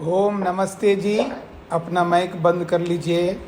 ओम नमस्ते जी। अपना माइक बंद कर लीजिए।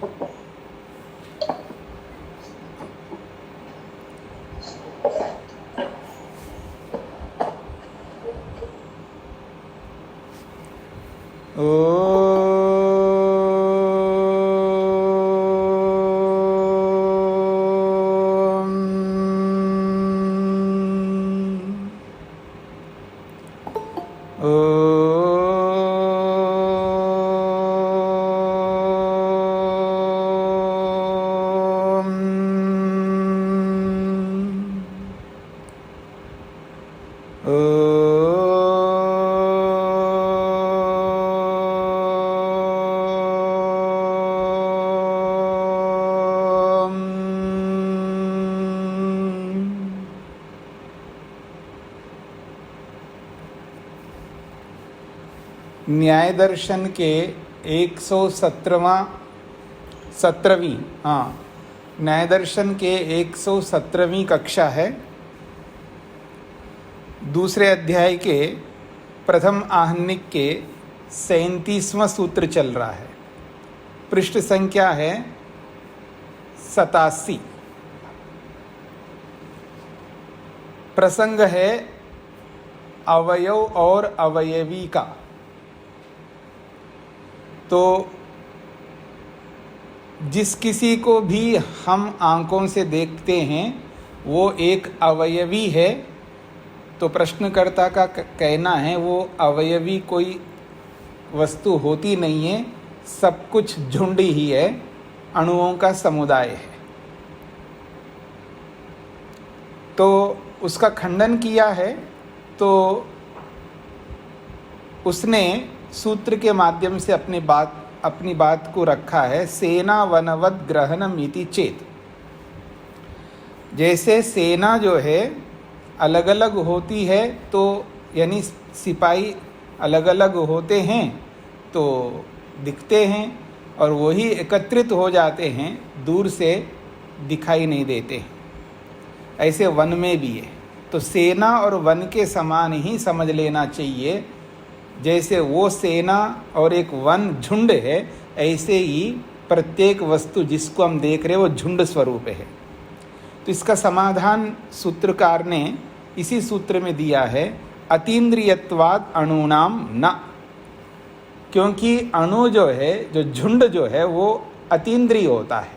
न्याय दर्शन के 117वीं न्याय दर्शन के 117वीं कक्षा है। दूसरे अध्याय के प्रथम आहनिक के 37वां सूत्र चल रहा है। पृष्ठ संख्या है 87। प्रसंग है अवयव और अवयवी का। तो जिस किसी को भी हम आंखों से देखते हैं वो एक अवयवी है। तो प्रश्नकर्ता का कहना है वो अवयवी कोई वस्तु होती नहीं है, सब कुछ झुंड ही है, अणुओं का समुदाय है। तो उसका खंडन किया है। तो उसने सूत्र के माध्यम से अपनी बात को रखा है। सेना वनवद ग्रहणम इति चेत। जैसे सेना जो है अलग अलग होती है, तो यानी सिपाही अलग अलग होते हैं तो दिखते हैं और वही एकत्रित हो जाते हैं, दूर से दिखाई नहीं देते। ऐसे वन में भी है। तो सेना और वन के समान ही समझ लेना चाहिए। जैसे वो सेना और एक वन झुंड है, ऐसे ही प्रत्येक वस्तु जिसको हम देख रहे हैं वो झुंड स्वरूप है। तो इसका समाधान सूत्रकार ने इसी सूत्र में दिया है। अतीन्द्रियत्वाद अणुनाम न। क्योंकि अणु जो है, जो झुंड जो है वो अतीन्द्रिय होता है,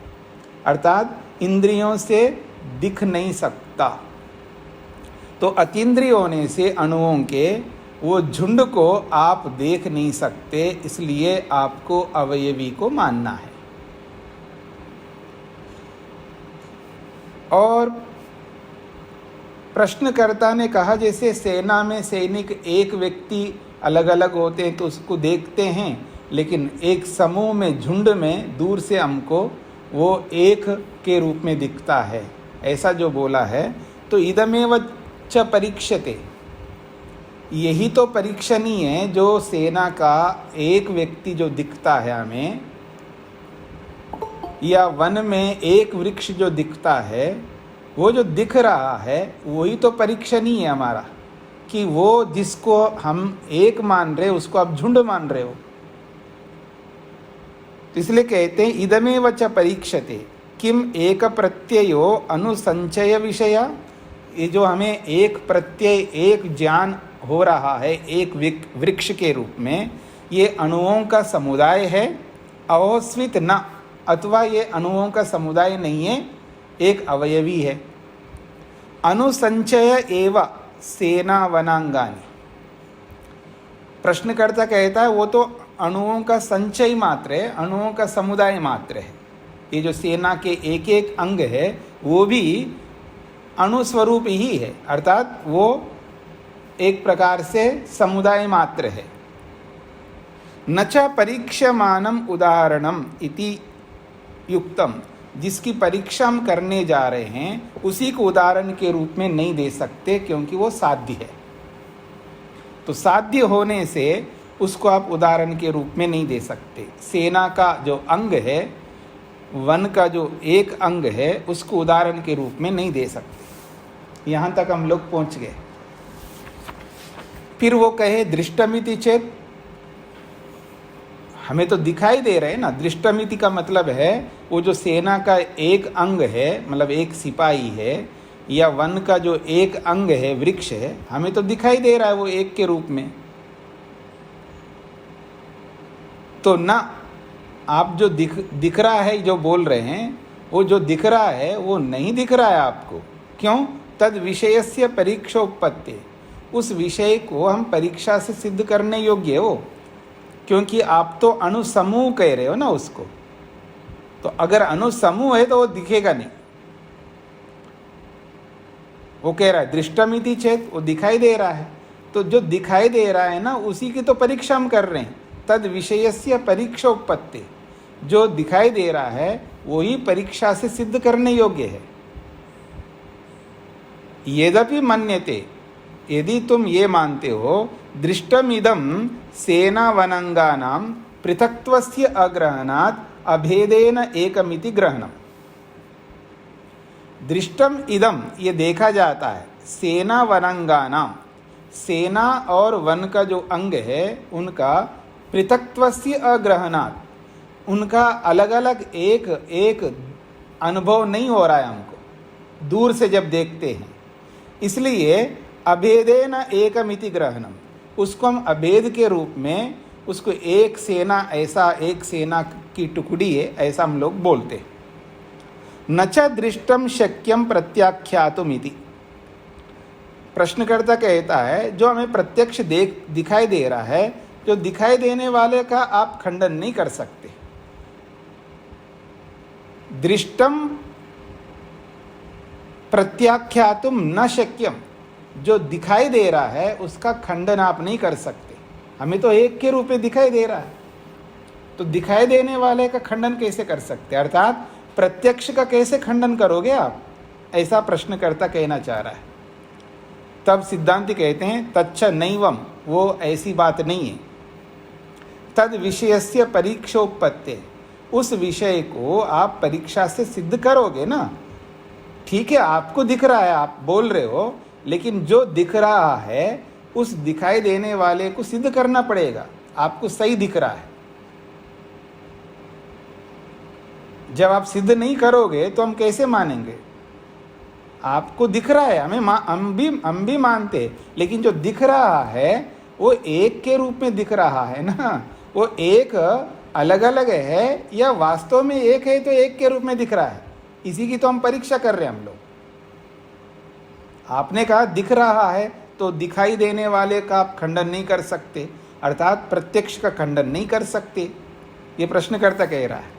अर्थात इंद्रियों से दिख नहीं सकता। तो अतीन्द्रिय होने से अणुओं के वो झुंड को आप देख नहीं सकते, इसलिए आपको अवयवी को मानना है। और प्रश्नकर्ता ने कहा जैसे सेना में सैनिक एक व्यक्ति अलग अलग होते हैं तो उसको देखते हैं, लेकिन एक समूह में झुंड में दूर से हमको वो एक के रूप में दिखता है, ऐसा जो बोला है। तो इदमेव च परीक्षते, यही तो परीक्षणीय है। जो सेना का एक व्यक्ति जो दिखता है हमें, या वन में एक वृक्ष जो दिखता है, वो जो दिख रहा है वही तो परीक्षणीय है हमारा, कि वो जिसको हम एक मान रहे उसको आप झुंड मान रहे हो। तो इसलिए कहते हैं इदमेव च परीक्षते किम एक प्रत्ययो अनुसंचय विषया। ये जो हमें एक प्रत्यय, एक ज्ञान हो रहा है एक वृक्ष के रूप में, ये अणुओं का समुदाय है। अवस्वित न, अथवा ये अणुओं का समुदाय नहीं है, एक अवयवी है। अनुसंचय एव सेना वनांगानी। प्रश्नकर्ता कहता है वो तो अणुओं का संचय मात्र है, अणुओं का समुदाय मात्र है। ये जो सेना के एक एक अंग है वो भी अणुस्वरूप ही है, अर्थात वो एक प्रकार से समुदाय मात्र है। न च परीक्षमानम उदाहरणम इति युक्तम। जिसकी परीक्षा हम करने जा रहे हैं उसी को उदाहरण के रूप में नहीं दे सकते, क्योंकि वो साध्य है। तो साध्य होने से उसको आप उदाहरण के रूप में नहीं दे सकते। सेना का जो अंग है, वन का जो एक अंग है, उसको उदाहरण के रूप में नहीं दे सकते। यहाँ तक हम लोग पहुँच गए। फिर वो कहे दृष्टमिति चेत, हमें तो दिखाई दे रहे हैं ना। दृष्टमिति का मतलब है वो जो सेना का एक अंग है, मतलब एक सिपाही है, या वन का जो एक अंग है, वृक्ष है, हमें तो दिखाई दे रहा है वो एक के रूप में। तो ना आप जो दिख रहा है, जो बोल रहे हैं, वो जो दिख रहा है वो नहीं दिख रहा है आपको। क्यों? तद विषयस्य परीक्षोपत्ति, उस विषय को हम परीक्षा से सिद्ध करने योग्य हो, क्योंकि आप तो अणुसमूह कह रहे हो ना उसको। तो अगर अणुसमूह है तो वो दिखेगा नहीं। वो कह रहा है दृष्टमिति चेत, वो दिखाई दे रहा है। तो जो दिखाई दे रहा है ना, उसी की तो परीक्षा हम कर रहे हैं। तद विषयस्य परीक्षोपत्ति, जो दिखाई दे रहा है वही परीक्षा से सिद्ध करने योग्य है। यद्यपि मन्यते, यदि तुम ये मानते हो, दृष्टमिदं सेनावनंगानां पृथक्त्वस्य अग्रहणात् अभेदेन एकमिति ग्रहणम्। दृष्टम इदम, ये देखा जाता है, सेना वनंगानाम, सेना और वन का जो अंग है उनका पृथक्त्वस्य अग्रहणात्, उनका अलग अलग एक एक अनुभव नहीं हो रहा है हमको, दूर से जब देखते हैं। इसलिए अभेदेन एकमिति ग्रहणम, उसको हम अभेद के रूप में, उसको एक सेना, ऐसा एक सेना की टुकड़ी है, ऐसा हम लोग बोलते हैं। न च दृष्टम शक्यम प्रत्याख्यातुमिति, प्रश्नकर्ता कहता है जो हमें प्रत्यक्ष दिखाई दे रहा है, जो दिखाई देने वाले का आप खंडन नहीं कर सकते। दृष्टम प्रत्याख्यातुम न शक्यम, जो दिखाई दे रहा है उसका खंडन आप नहीं कर सकते। हमें तो एक के रूप में दिखाई दे रहा है, तो दिखाई देने वाले का खंडन कैसे कर सकते, अर्थात प्रत्यक्ष का कैसे खंडन करोगे आप, ऐसा प्रश्नकर्ता कहना चाह रहा है। तब सिद्धांति कहते हैं तच्च नैवम, वो ऐसी बात नहीं है। तद विषयस्य परीक्षोपत्ते, उस विषय को आप परीक्षा से सिद्ध करोगे ना। ठीक है, आपको दिख रहा है, आप बोल रहे हो, लेकिन जो दिख रहा है उस दिखाई देने वाले को सिद्ध करना पड़ेगा। आपको सही दिख रहा है, जब आप सिद्ध नहीं करोगे तो हम कैसे मानेंगे। आपको दिख रहा है, हम भी मानते हैं, लेकिन जो दिख रहा है वो एक के रूप में दिख रहा है ना। वो एक अलग अलग है या वास्तव में एक है तो एक के रूप में दिख रहा है, इसी की तो हम परीक्षा कर रहे हैं हम लोग। आपने कहा दिख रहा है, तो दिखाई देने वाले का आप खंडन नहीं कर सकते, अर्थात प्रत्यक्ष का खंडन नहीं कर सकते, ये प्रश्नकर्ता कह रहा है।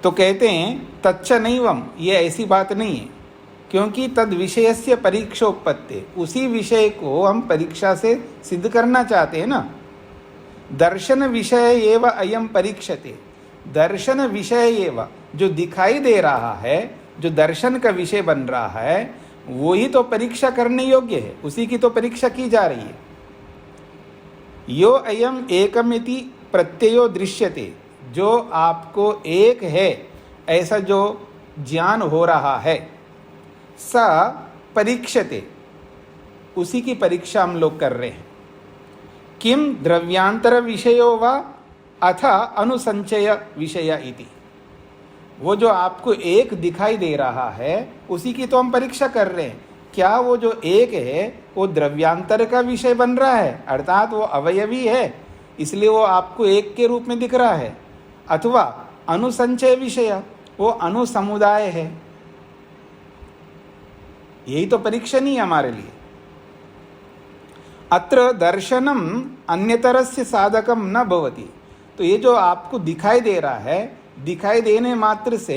तो कहते हैं तच्च नैवम, ये ऐसी बात नहीं है, क्योंकि तद विषयस्य परीक्षोपत्ते, उसी विषय को हम परीक्षा से सिद्ध करना चाहते हैं ना। दर्शन विषय एव अयम परीक्षते, दर्शन विषय एव, जो दिखाई दे रहा है, जो दर्शन का विषय बन रहा है, वही तो परीक्षा करने योग्य है, उसी की तो परीक्षा की जा रही है। यो अयम एकमिति प्रत्ययो दृश्यते, जो आपको एक है ऐसा जो ज्ञान हो रहा है, स परीक्षते, उसी की परीक्षा हम लोग कर रहे हैं। किम द्रव्यांतर विषयो वा अथ अनुसंचय विषय इति, वो जो आपको एक दिखाई दे रहा है उसी की तो हम परीक्षा कर रहे हैं। क्या वो जो एक है वो द्रव्यांतर का विषय बन रहा है, अर्थात वो अवयवी है इसलिए वो आपको एक के रूप में दिख रहा है, अथवा अनुसंचय विषय, वो अनुसमुदाय है। यही तो परीक्षा नहीं है हमारे लिए। अत्र दर्शनम अन्यतरस्य साधकम न भवति, तो ये जो आपको दिखाई दे रहा है, दिखाई देने मात्र से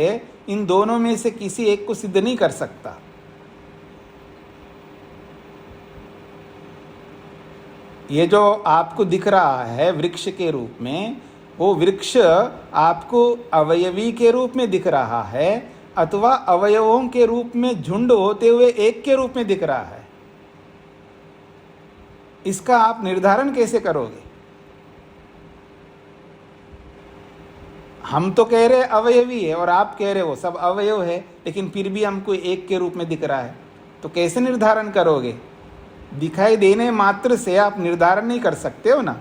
इन दोनों में से किसी एक को सिद्ध नहीं कर सकता। ये जो आपको दिख रहा है वृक्ष के रूप में, वो वृक्ष आपको अवयवी के रूप में दिख रहा है अथवा अवयवों के रूप में झुंड होते हुए एक के रूप में दिख रहा है। इसका आप निर्धारण कैसे करोगे? हम तो कह रहे अवयवी है और आप कह रहे हो सब अवयव है, लेकिन फिर भी हमको एक के रूप में दिख रहा है, तो कैसे निर्धारण करोगे? दिखाई देने मात्र से आप निर्धारण नहीं कर सकते हो ना।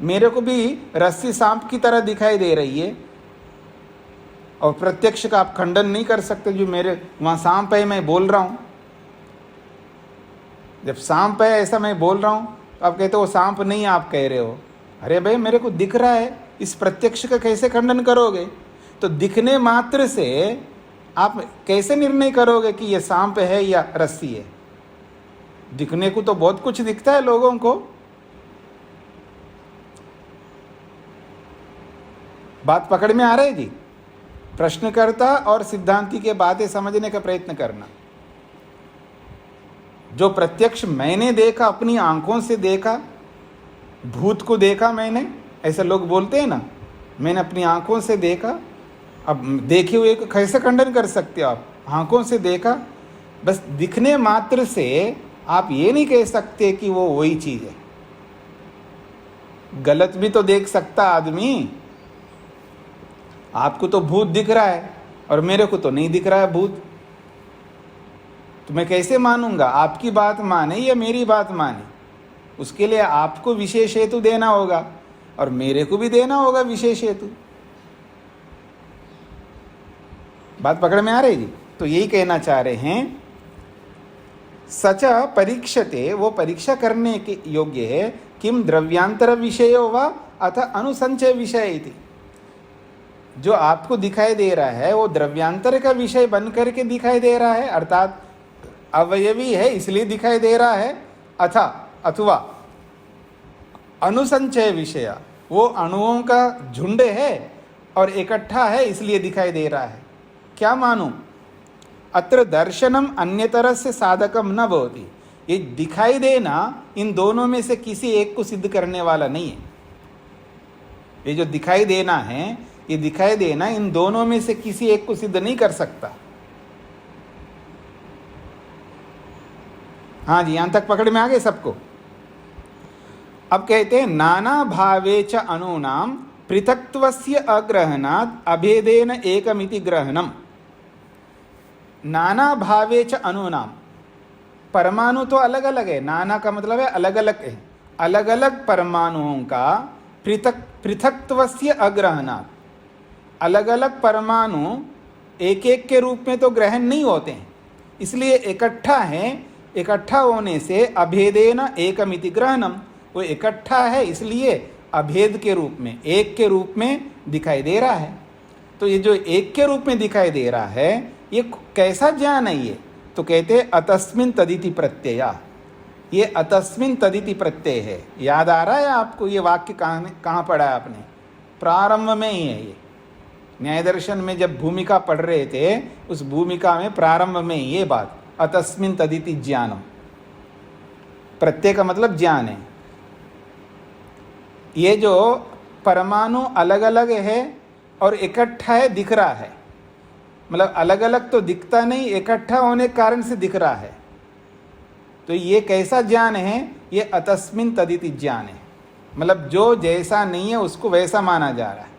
मेरे को भी रस्सी सांप की तरह दिखाई दे रही है, और प्रत्यक्ष का आप खंडन नहीं कर सकते। जो मेरे वहाँ सांप है, मैं बोल रहा हूँ, जब सांप है ऐसा मैं बोल रहा हूँ, तो आप कहते हो सांप नहीं, आप कह रहे हो। अरे भाई मेरे को दिख रहा है, इस प्रत्यक्ष का कैसे खंडन करोगे? तो दिखने मात्र से आप कैसे निर्णय करोगे कि ये सांप है या रस्सी है? दिखने को तो बहुत कुछ दिखता है लोगों को। बात पकड़ में आ रही है जी? प्रश्नकर्ता और सिद्धांती के बातें समझने का प्रयत्न करना। जो प्रत्यक्ष मैंने देखा, अपनी आंखों से देखा, भूत को देखा मैंने, ऐसे लोग बोलते हैं ना, मैंने अपनी आंखों से देखा। अब देखे हुए को कैसे खंडन कर सकते हो आप? आंखों से देखा, बस दिखने मात्र से आप ये नहीं कह सकते कि वो वही चीज है। गलत भी तो देख सकता आदमी। आपको तो भूत दिख रहा है और मेरे को तो नहीं दिख रहा है भूत, तो मैं कैसे मानूंगा? आपकी बात माने या मेरी बात माने, उसके लिए आपको विशेष हेतु देना होगा और मेरे को भी देना होगा विशेष हेतु। बात पकड़ में आ रही जी? तो यही कहना चाह रहे हैं, सच परीक्षते, वो परीक्षा करने के योग्य है, किम द्रव्यांतर विषयो वा अथ अनुसंचय विषय इति। जो आपको दिखाई दे रहा है वो द्रव्यांतर का विषय बन करके दिखाई दे रहा है, अर्थात अवयवी है इसलिए दिखाई दे रहा है, अथवा अनुसंचय विषय, वो अणुओं का झुंड है और इकट्ठा है इसलिए दिखाई दे रहा है। क्या मानूं? अत्र दर्शनम अन्यतरस्य साधकम न भवति। ये दिखाई देना इन दोनों में से किसी एक को सिद्ध करने वाला नहीं है। ये जो दिखाई देना है, ये दिखाई देना इन दोनों में से किसी एक को सिद्ध नहीं कर सकता। हाँ जी, यहां तक पकड़ में आ गए सबको? अब कहते हैं, नाना भावे च अणूनाम पृथक्त्वस्य अग्रहणात् अभेदेन एकमिति ग्रहणम। नाना भावे च अणूनाम, परमाणु तो अलग अलग है, नाना का मतलब है अलग अलग है। अलग अलग परमाणुओं का पृथक्त्वस्य अग्रहणात्, अलग अलग परमाणु एक एक के रूप में तो ग्रहण नहीं होते हैं, इसलिए इकट्ठा है। इकट्ठा होने से अभेदेन एकमिति ग्रहणम, वो इकट्ठा है इसलिए अभेद के रूप में, एक के रूप में दिखाई दे रहा है। तो ये जो एक के रूप में दिखाई दे रहा है, ये कैसा ज्ञान है ये? तो कहते हैं अतस्मिन तदिति प्रत्यय। ये अतस्मिन तदिति प्रत्यय है। याद आ रहा है आपको ये वाक्य? कहाँ पढ़ा है आपने? प्रारंभ में ही है ये। न्याय दर्शन में जब भूमिका पढ़ रहे थे, उस भूमिका में प्रारंभ में ही ये बात, अतस्मिन तदिति ज्ञानम। प्रत्यय का मतलब ज्ञान है। ये जो परमाणु अलग अलग है और इकट्ठा है, दिख रहा है, मतलब अलग अलग तो दिखता नहीं, इकट्ठा होने के कारण से दिख रहा है। तो ये कैसा ज्ञान है? ये अतस्मिन तदिति ज्ञान है। मतलब जो जैसा नहीं है उसको वैसा माना जा रहा है।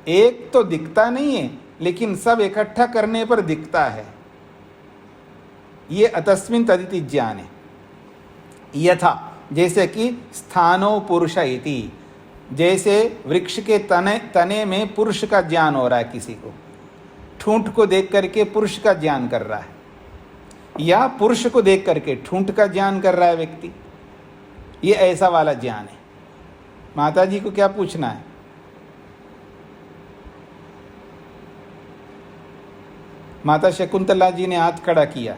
एक तो दिखता नहीं है लेकिन सब इकट्ठा करने पर दिखता है, ये अतस्मिन तदिति ज्ञान है। यथा, जैसे कि स्थानो पुरुष इति, जैसे वृक्ष के तने में पुरुष का ज्ञान हो रहा है, किसी को ठूंठ को देख करके पुरुष का ज्ञान कर रहा है, या पुरुष को देख करके ठूंठ का ज्ञान कर रहा है व्यक्ति, ये ऐसा वाला ज्ञान है। माता जी को क्या पूछना है? माता शकुंतला जी ने हाथ खड़ा किया।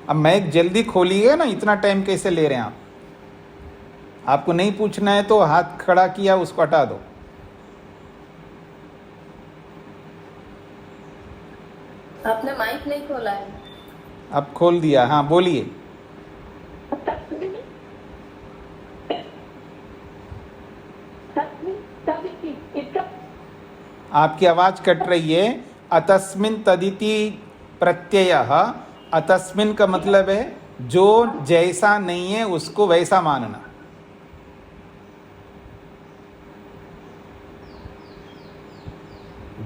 अब मैं जल्दी खोलिएगा ना, इतना टाइम कैसे ले रहे हैं आप? आपको नहीं पूछना है तो हाथ खड़ा किया उसको हटा दो। आपने माइक नहीं खोला है। अब खोल दिया, हाँ बोलिए। आपकी आवाज कट रही है। अतस्मिन तदिति प्रत्ययः, अतस्मिन का मतलब है जो जैसा नहीं है उसको वैसा मानना।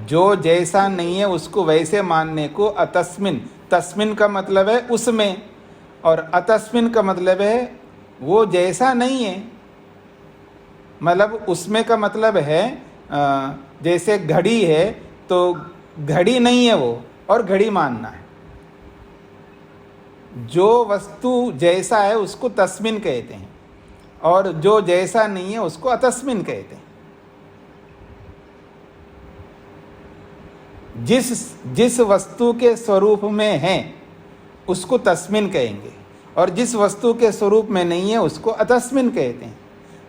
जो जैसा नहीं है उसको वैसे मानने को अतस्मिन, तस्मिन का मतलब है उसमें, और अतस्मिन का मतलब है वो जैसा नहीं है, मतलब उसमें का मतलब है जैसे घड़ी है तो घड़ी नहीं है वो, और घड़ी मानना है। जो वस्तु जैसा है उसको तस्मिन कहते हैं, और जो जैसा नहीं है उसको अतस्मिन कहते हैं। जिस वस्तु के स्वरूप में है उसको तस्मिन कहेंगे, और जिस वस्तु के स्वरूप में नहीं है उसको अतस्मिन कहते हैं।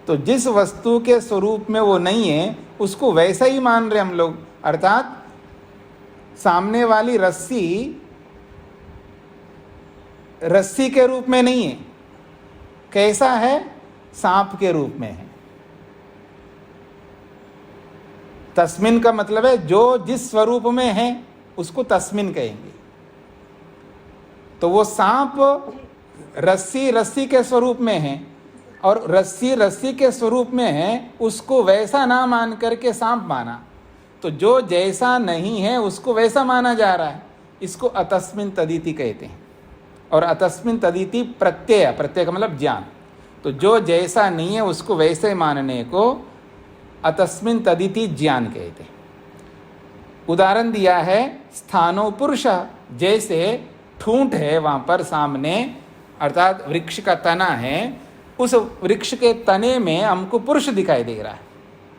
तो जिस वस्तु के स्वरूप में वो नहीं है उसको वैसा ही मान रहे हम लोग, अर्थात सामने वाली रस्सी के रूप में नहीं है, कैसा है, सांप के रूप में है। तस्मिन का मतलब है जो जिस स्वरूप में है उसको तस्मिन कहेंगे। तो वो सांप रस्सी के स्वरूप में है, और रस्सी के स्वरूप में है, उसको वैसा ना मान करके सांप माना। तो जो जैसा नहीं है उसको वैसा माना जा रहा है, इसको अतस्मिन तदिति कहते हैं। और अतस्मिन तदिति प्रत्यय का मतलब ज्ञान। तो जो जैसा नहीं है उसको वैसे मानने को अतस्मिन तदिति ज्ञान कहते हैं। उदाहरण दिया है स्थानो पुरुष, जैसे ठूंठ है वहाँ पर सामने, अर्थात वृक्ष का तना है, उस वृक्ष के तने में हमको पुरुष दिखाई दे रहा है,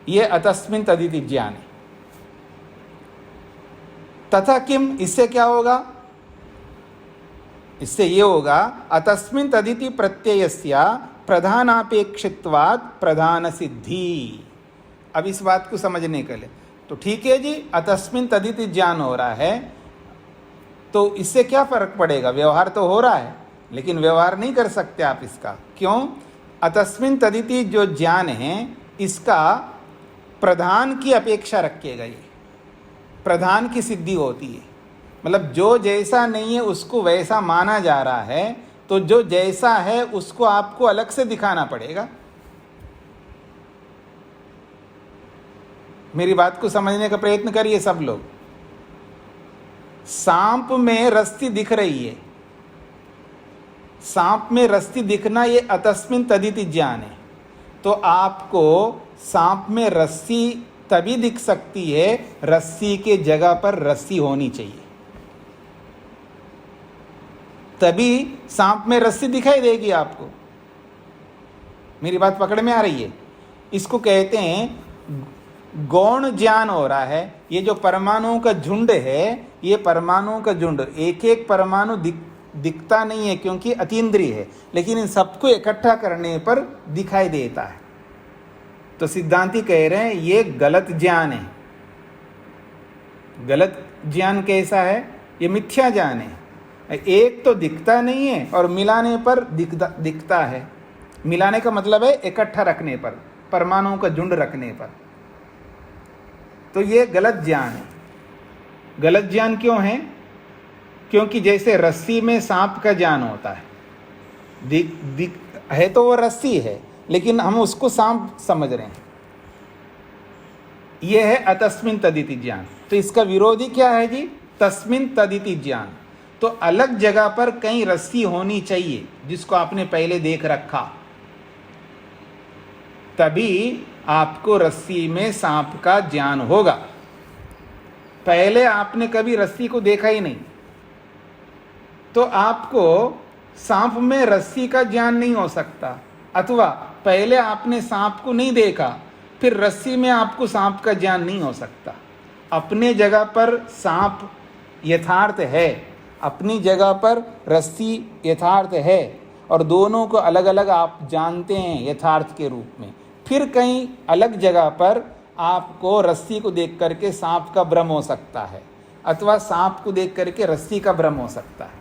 ये अतस्मिन तदिति ज्ञान है। तथा किम, इससे क्या होगा, इससे ये होगा अतस्मिन तदिति प्रत्ययस्य प्रधानापेक्षित्वात् प्रधान सिद्धि। अब इस बात को समझने के लिए तो ठीक है जी, अतस्मिन तदिति ज्ञान हो रहा है, तो इससे क्या फर्क पड़ेगा, व्यवहार तो हो रहा है, लेकिन व्यवहार नहीं कर सकते आप इसका। क्यों, अतस्मिन तदिति जो ज्ञान है इसका प्रधान की अपेक्षा रखिएगा, ये प्रधान की सिद्धि होती है। मतलब जो जैसा नहीं है उसको वैसा माना जा रहा है, तो जो जैसा है उसको आपको अलग से दिखाना पड़ेगा। मेरी बात को समझने का प्रयत्न करिए सब लोग। सांप में रस्सी दिख रही है, सांप में रस्सी दिखना ये अतस्मिन तदिति ज्ञान है। तो आपको सांप में रस्सी तभी दिख सकती है, रस्सी के जगह पर रस्सी होनी चाहिए, तभी सांप में रस्सी दिखाई देगी आपको। मेरी बात पकड़ में आ रही है? इसको कहते हैं गौण ज्ञान हो रहा है। ये जो परमाणुओं का झुंड है, ये परमाणुओं का झुंड, एक एक परमाणु दिखता नहीं है क्योंकि अतीन्द्रिय है, लेकिन इन सबको इकट्ठा करने पर दिखाई देता है। तो सिद्धांती कह रहे हैं ये गलत ज्ञान है। गलत ज्ञान कैसा है, ये मिथ्या ज्ञान है। एक तो दिखता नहीं है और मिलाने पर दिखता है। मिलाने का मतलब है इकट्ठा रखने पर, परमाणुओं का झुंड रखने पर। तो ये गलत ज्ञान है। गलत ज्ञान क्यों है? क्योंकि जैसे रस्सी में सांप का ज्ञान होता है, है तो वो रस्सी है, लेकिन हम उसको सांप समझ रहे हैं। यह है अतस्मिन तदिति ज्ञान। तो इसका विरोधी क्या है जी? तस्मिन तदिति ज्ञान। तो अलग जगह पर कहीं रस्सी होनी चाहिए जिसको आपने पहले देख रखा, तभी आपको रस्सी में सांप का ज्ञान होगा। पहले आपने कभी रस्सी को देखा ही नहीं, तो आपको सांप में रस्सी का ज्ञान नहीं हो सकता। अथवा पहले आपने सांप को नहीं देखा, फिर रस्सी में आपको सांप का ज्ञान नहीं हो सकता। अपने जगह पर सांप यथार्थ है, अपनी जगह पर रस्सी यथार्थ है, और दोनों को अलग अलग आप जानते हैं यथार्थ के रूप में। फिर कहीं अलग जगह पर आपको रस्सी को देख करके सांप का भ्रम हो सकता है, अथवा सांप को देख करके रस्सी का भ्रम हो सकता है।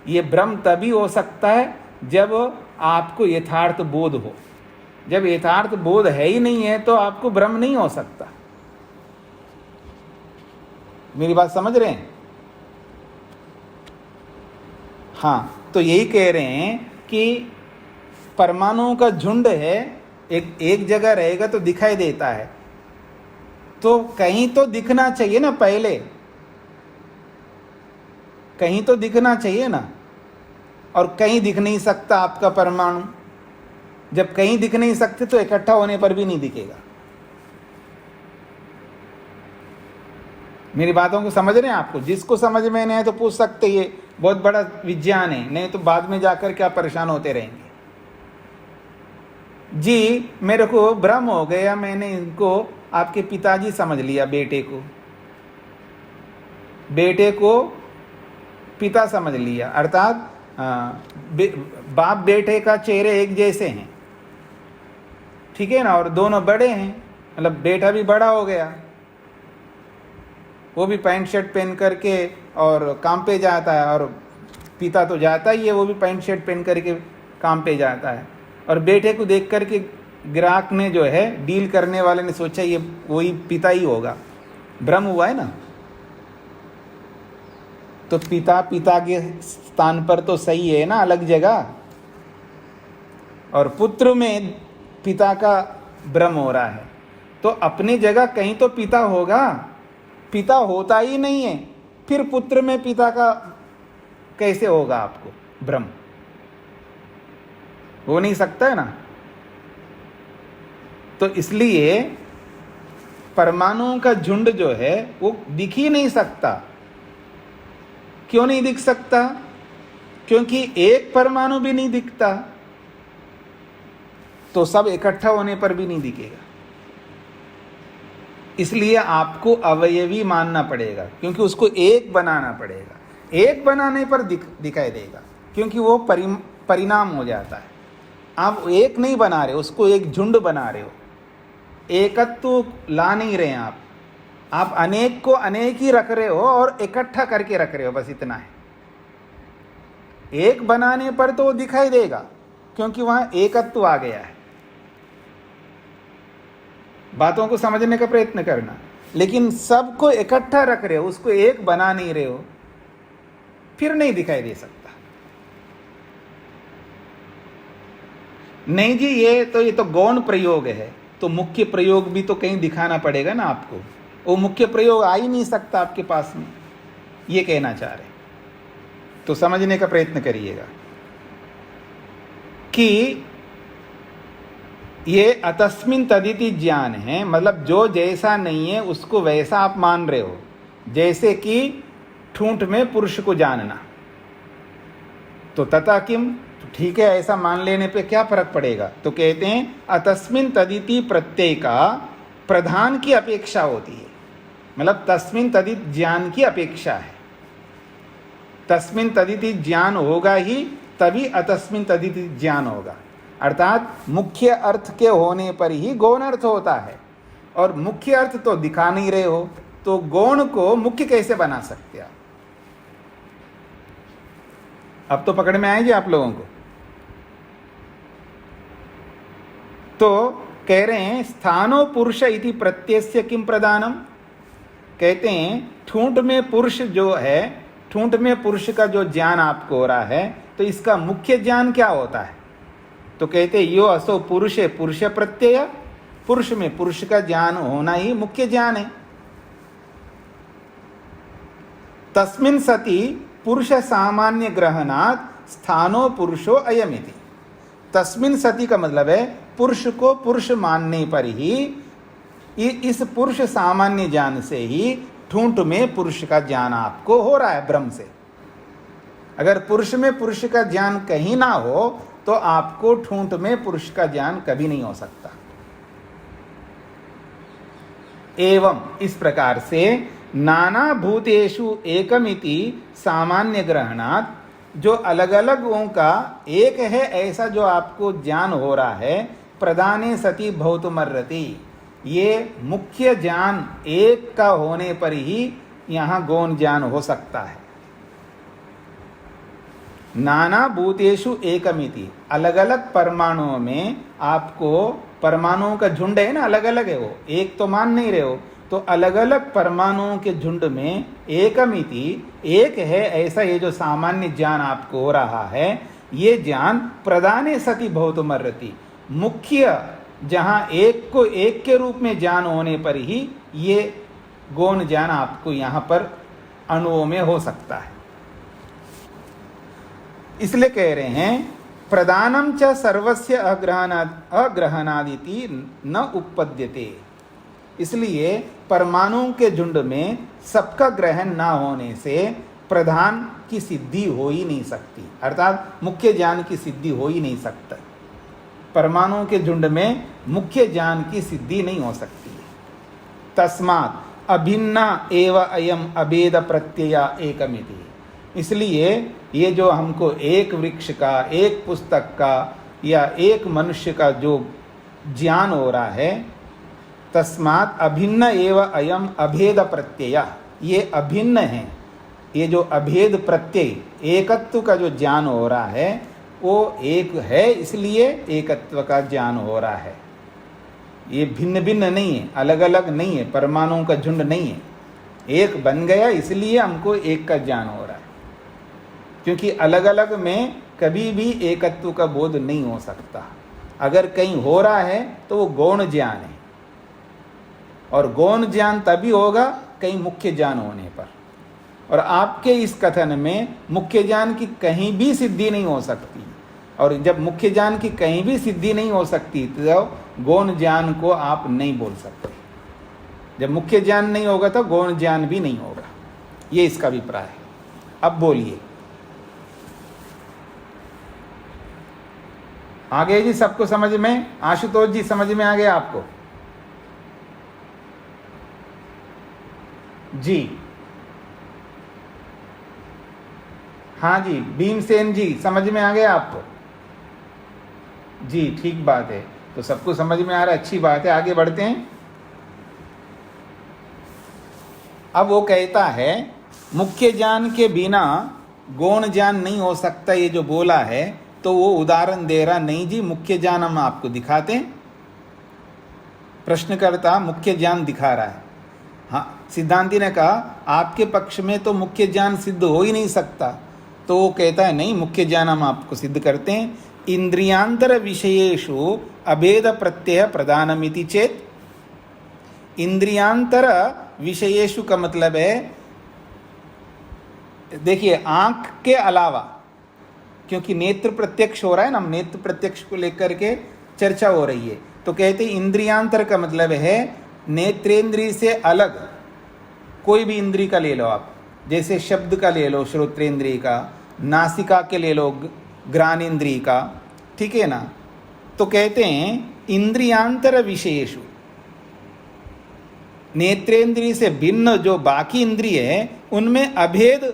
ये भ्रम तभी हो सकता है जब आपको यथार्थ बोध हो। जब यथार्थ बोध है ही नहीं है तो आपको भ्रम नहीं हो सकता। मेरी बात समझ रहे हैं? हाँ, तो यही कह रहे हैं कि परमाणुओं का झुंड है, एक जगह रहेगा तो दिखाई देता है, तो कहीं तो दिखना चाहिए ना, पहले कहीं तो दिखना चाहिए ना। और कहीं दिख नहीं सकता आपका परमाणु। जब कहीं दिख नहीं सकते तो इकट्ठा होने पर भी नहीं दिखेगा। मेरी बातों को समझ रहे हैं आपको? जिसको समझ में नहीं है तो पूछ सकते, ये बहुत बड़ा विज्ञान है, नहीं तो बाद में जाकर क्या परेशान होते रहेंगे। जी मेरे को भ्रम हो गया, मैंने इनको आपके पिताजी समझ लिया, बेटे को पिता समझ लिया, अर्थात बाप बेटे का चेहरे एक जैसे हैं, ठीक है ना, और दोनों बड़े हैं, मतलब बेटा भी बड़ा हो गया, वो भी पैंट शर्ट पहन करके और काम पे जाता है, और पिता तो जाता ही है, वो भी पैंट शर्ट पहन करके काम पे जाता है। और बेटे को देख करके ग्राहक ने जो है, डील करने वाले ने सोचा ये वही पिता ही होगा, भ्रम हुआ है ना। तो पिता के स्थान पर तो सही है ना, अलग जगह, और पुत्र में पिता का भ्रम हो रहा है। तो अपनी जगह कहीं तो पिता होगा, पिता होता ही नहीं है, फिर पुत्र में पिता का कैसे होगा आपको भ्रम? हो नहीं सकता है ना। तो इसलिए परमाणुओं का झुंड जो है वो दिख ही नहीं सकता। क्यों नहीं दिख सकता? क्योंकि एक परमाणु भी नहीं दिखता, तो सब इकट्ठा होने पर भी नहीं दिखेगा। इसलिए आपको अवयवी मानना पड़ेगा, क्योंकि उसको एक बनाना पड़ेगा। एक बनाने पर दिखाई देगा, क्योंकि वो परिणाम हो जाता है। आप एक नहीं बना रहे, उसको एक झुंड बना रहे हो, एकत्व ला नहीं रहे हैं आप अनेक को अनेक ही रख रहे हो और इकट्ठा करके रख रहे हो, बस इतना है। एक बनाने पर तो वो दिखाई देगा, क्योंकि वहां एकत्व आ गया है। बातों को समझने का प्रयत्न करना। लेकिन सबको इकट्ठा रख रहे हो, उसको एक बना नहीं रहे हो, फिर नहीं दिखाई दे सकता। नहीं जी, ये तो गौण प्रयोग है, तो मुख्य प्रयोग भी तो कहीं दिखाना पड़ेगा ना आपको। वो मुख्य प्रयोग आ ही नहीं सकता आपके पास में, ये कहना चाह रहे। तो समझने का प्रयत्न करिएगा कि ये अतस्मिन तदिति ज्ञान है, मतलब जो जैसा नहीं है उसको वैसा आप मान रहे हो। जैसे कि ठूंठ में पुरुष को जानना, तो तथा किम, ठीक है, ऐसा मान लेने पे क्या फर्क पड़ेगा? तो कहते हैं अतस्मिन तदिति प्रत्यय का प्रधान की अपेक्षा होती है, मतलब तस्मिन तदित ज्ञान की अपेक्षा है। तस्मिन तदिति ज्ञान होगा ही तभी अतस्मिन तदिति ज्ञान होगा, अर्थात मुख्य अर्थ के होने पर ही गौण अर्थ होता है। और मुख्य अर्थ तो दिखा नहीं रहे हो, तो गौण को मुख्य कैसे बना सकते आप? अब तो पकड़ में आएगी आप लोगों को। तो कह रहे हैं स्थानो पुरुष इति प्रत्ययस्य किम प्रदानम, कहते हैं ठूंठ में पुरुष जो है, ठूंठ में पुरुष का जो ज्ञान आपको हो रहा है, तो इसका मुख्य ज्ञान क्या होता है? तो कहते हैं यो असो पुरुष है, पुरुष प्रत्यय, पुरुष में पुरुष का ज्ञान होना ही मुख्य ज्ञान है। तस्मिन् सति पुरुष सामान्य ग्रहणात् स्थानो पुरुषो अयमिति। तस्मिन् सति का मतलब है पुरुष को पुरुष मानने पर ही, इस पुरुष सामान्य ज्ञान से ही ठूंठ में पुरुष का ज्ञान आपको हो रहा है ब्रह्म से। अगर पुरुष में पुरुष का ज्ञान कहीं ना हो तो आपको ठूंठ में पुरुष का ज्ञान कभी नहीं हो सकता। एवं इस प्रकार से नाना भूतेषु एकमिति सामान्य ग्रहणात्, जो अलग अलग का एक है ऐसा जो आपको ज्ञान हो रहा है, प्रदाने सति भौतुमर्रति, ये मुख्य ज्ञान एक का होने पर ही यहाँ गौण ज्ञान हो सकता है। नाना भूतेषु एकमिति, अलग अलग परमाणुओं में आपको, परमाणुओं का झुंड है ना, अलग अलग है, वो एक तो मान नहीं रहे हो, तो अलग अलग परमाणुओं के झुंड में एकमिति, एक है ऐसा ये जो सामान्य ज्ञान आपको हो रहा है, ये ज्ञान प्रदाने सति भौतुमर्रति, मुख्य जहाँ एक को एक के रूप में ज्ञान होने पर ही ये गौण ज्ञान आपको यहाँ पर अणुओं में हो सकता है। इसलिए कह रहे हैं प्रदानम च सर्वस्य अग्रहणादिति न उपपद्यते। इसलिए परमाणुओं के झुंड में सबका ग्रहण ना होने से प्रधान की सिद्धि हो ही नहीं सकती, अर्थात मुख्य ज्ञान की सिद्धि हो ही नहीं सकता। परमाणुओं के झुंड में मुख्य ज्ञान की सिद्धि नहीं हो सकती है। तस्मात् अभिन्ना एव अयम अभेद प्रत्यय एकमिति। इसलिए ये जो हमको एक वृक्ष का, एक पुस्तक का या एक मनुष्य का जो ज्ञान हो रहा है, तस्मात् अभिन्न एव अयम अभेद प्रत्यय, ये अभिन्न है। ये जो अभेद प्रत्यय, एकत्व का जो ज्ञान हो रहा है वो एक है, इसलिए एकत्व का ज्ञान हो रहा है। ये भिन्न भिन्न नहीं है, अलग अलग नहीं है, परमाणुओं का झुंड नहीं है, एक बन गया, इसलिए हमको एक का ज्ञान हो रहा है। क्योंकि अलग अलग में कभी भी एकत्व का बोध नहीं हो सकता। अगर कहीं हो रहा है तो वो गौण ज्ञान है, और गौण ज्ञान तभी होगा कहीं मुख्य ज्ञान होने पर। और आपके इस कथन में मुख्य ज्ञान की कहीं भी सिद्धि नहीं हो सकती, और जब मुख्य ज्ञान की कहीं भी सिद्धि नहीं हो सकती तो गौण ज्ञान को आप नहीं बोल सकते। जब मुख्य ज्ञान नहीं होगा तो गौण ज्ञान भी नहीं होगा। ये इसका अभिप्राय है। अब बोलिए आगे जी, सबको समझ में? आशुतोष जी समझ में आ गया आपको? जी हाँ जी, भीमसेन जी समझ में आ गया आपको? जी ठीक बात है, तो सबको समझ में आ रहा है, अच्छी बात है। आगे बढ़ते हैं। अब वो कहता है मुख्य ज्ञान के बिना गौण ज्ञान नहीं हो सकता, ये जो बोला है, तो वो उदाहरण दे रहा, नहीं जी मुख्य ज्ञान हम आपको दिखाते हैं। प्रश्नकर्ता मुख्य ज्ञान दिखा रहा है। हाँ, सिद्धांति ने कहा आपके पक्ष में तो मुख्य ज्ञान सिद्ध हो ही नहीं सकता, तो वो कहता है नहीं, मुख्य ज्ञान हम आपको सिद्ध करते हैं। इंद्रियांतर विषयेषु अभेद प्रत्यय प्रधानमिति चेत। इंद्रियांतर विषयेषु का मतलब है, देखिए आंख के अलावा, क्योंकि नेत्र प्रत्यक्ष हो रहा है ना, नेत्र प्रत्यक्ष को लेकर के चर्चा हो रही है, तो कहते हैं इंद्रियांतर का मतलब है नेत्रेंद्रिय से अलग कोई भी इंद्रिय का ले लो आप, जैसे शब्द का ले लो श्रोत्रेंद्रिय का, नासिका के ले लो घ्राणेंद्रिय का, ठीक है ना। तो कहते हैं इंद्रियांतर विशेषु, नेत्रेंद्रिय से भिन्न जो बाकी इंद्रिय है उनमें अभेद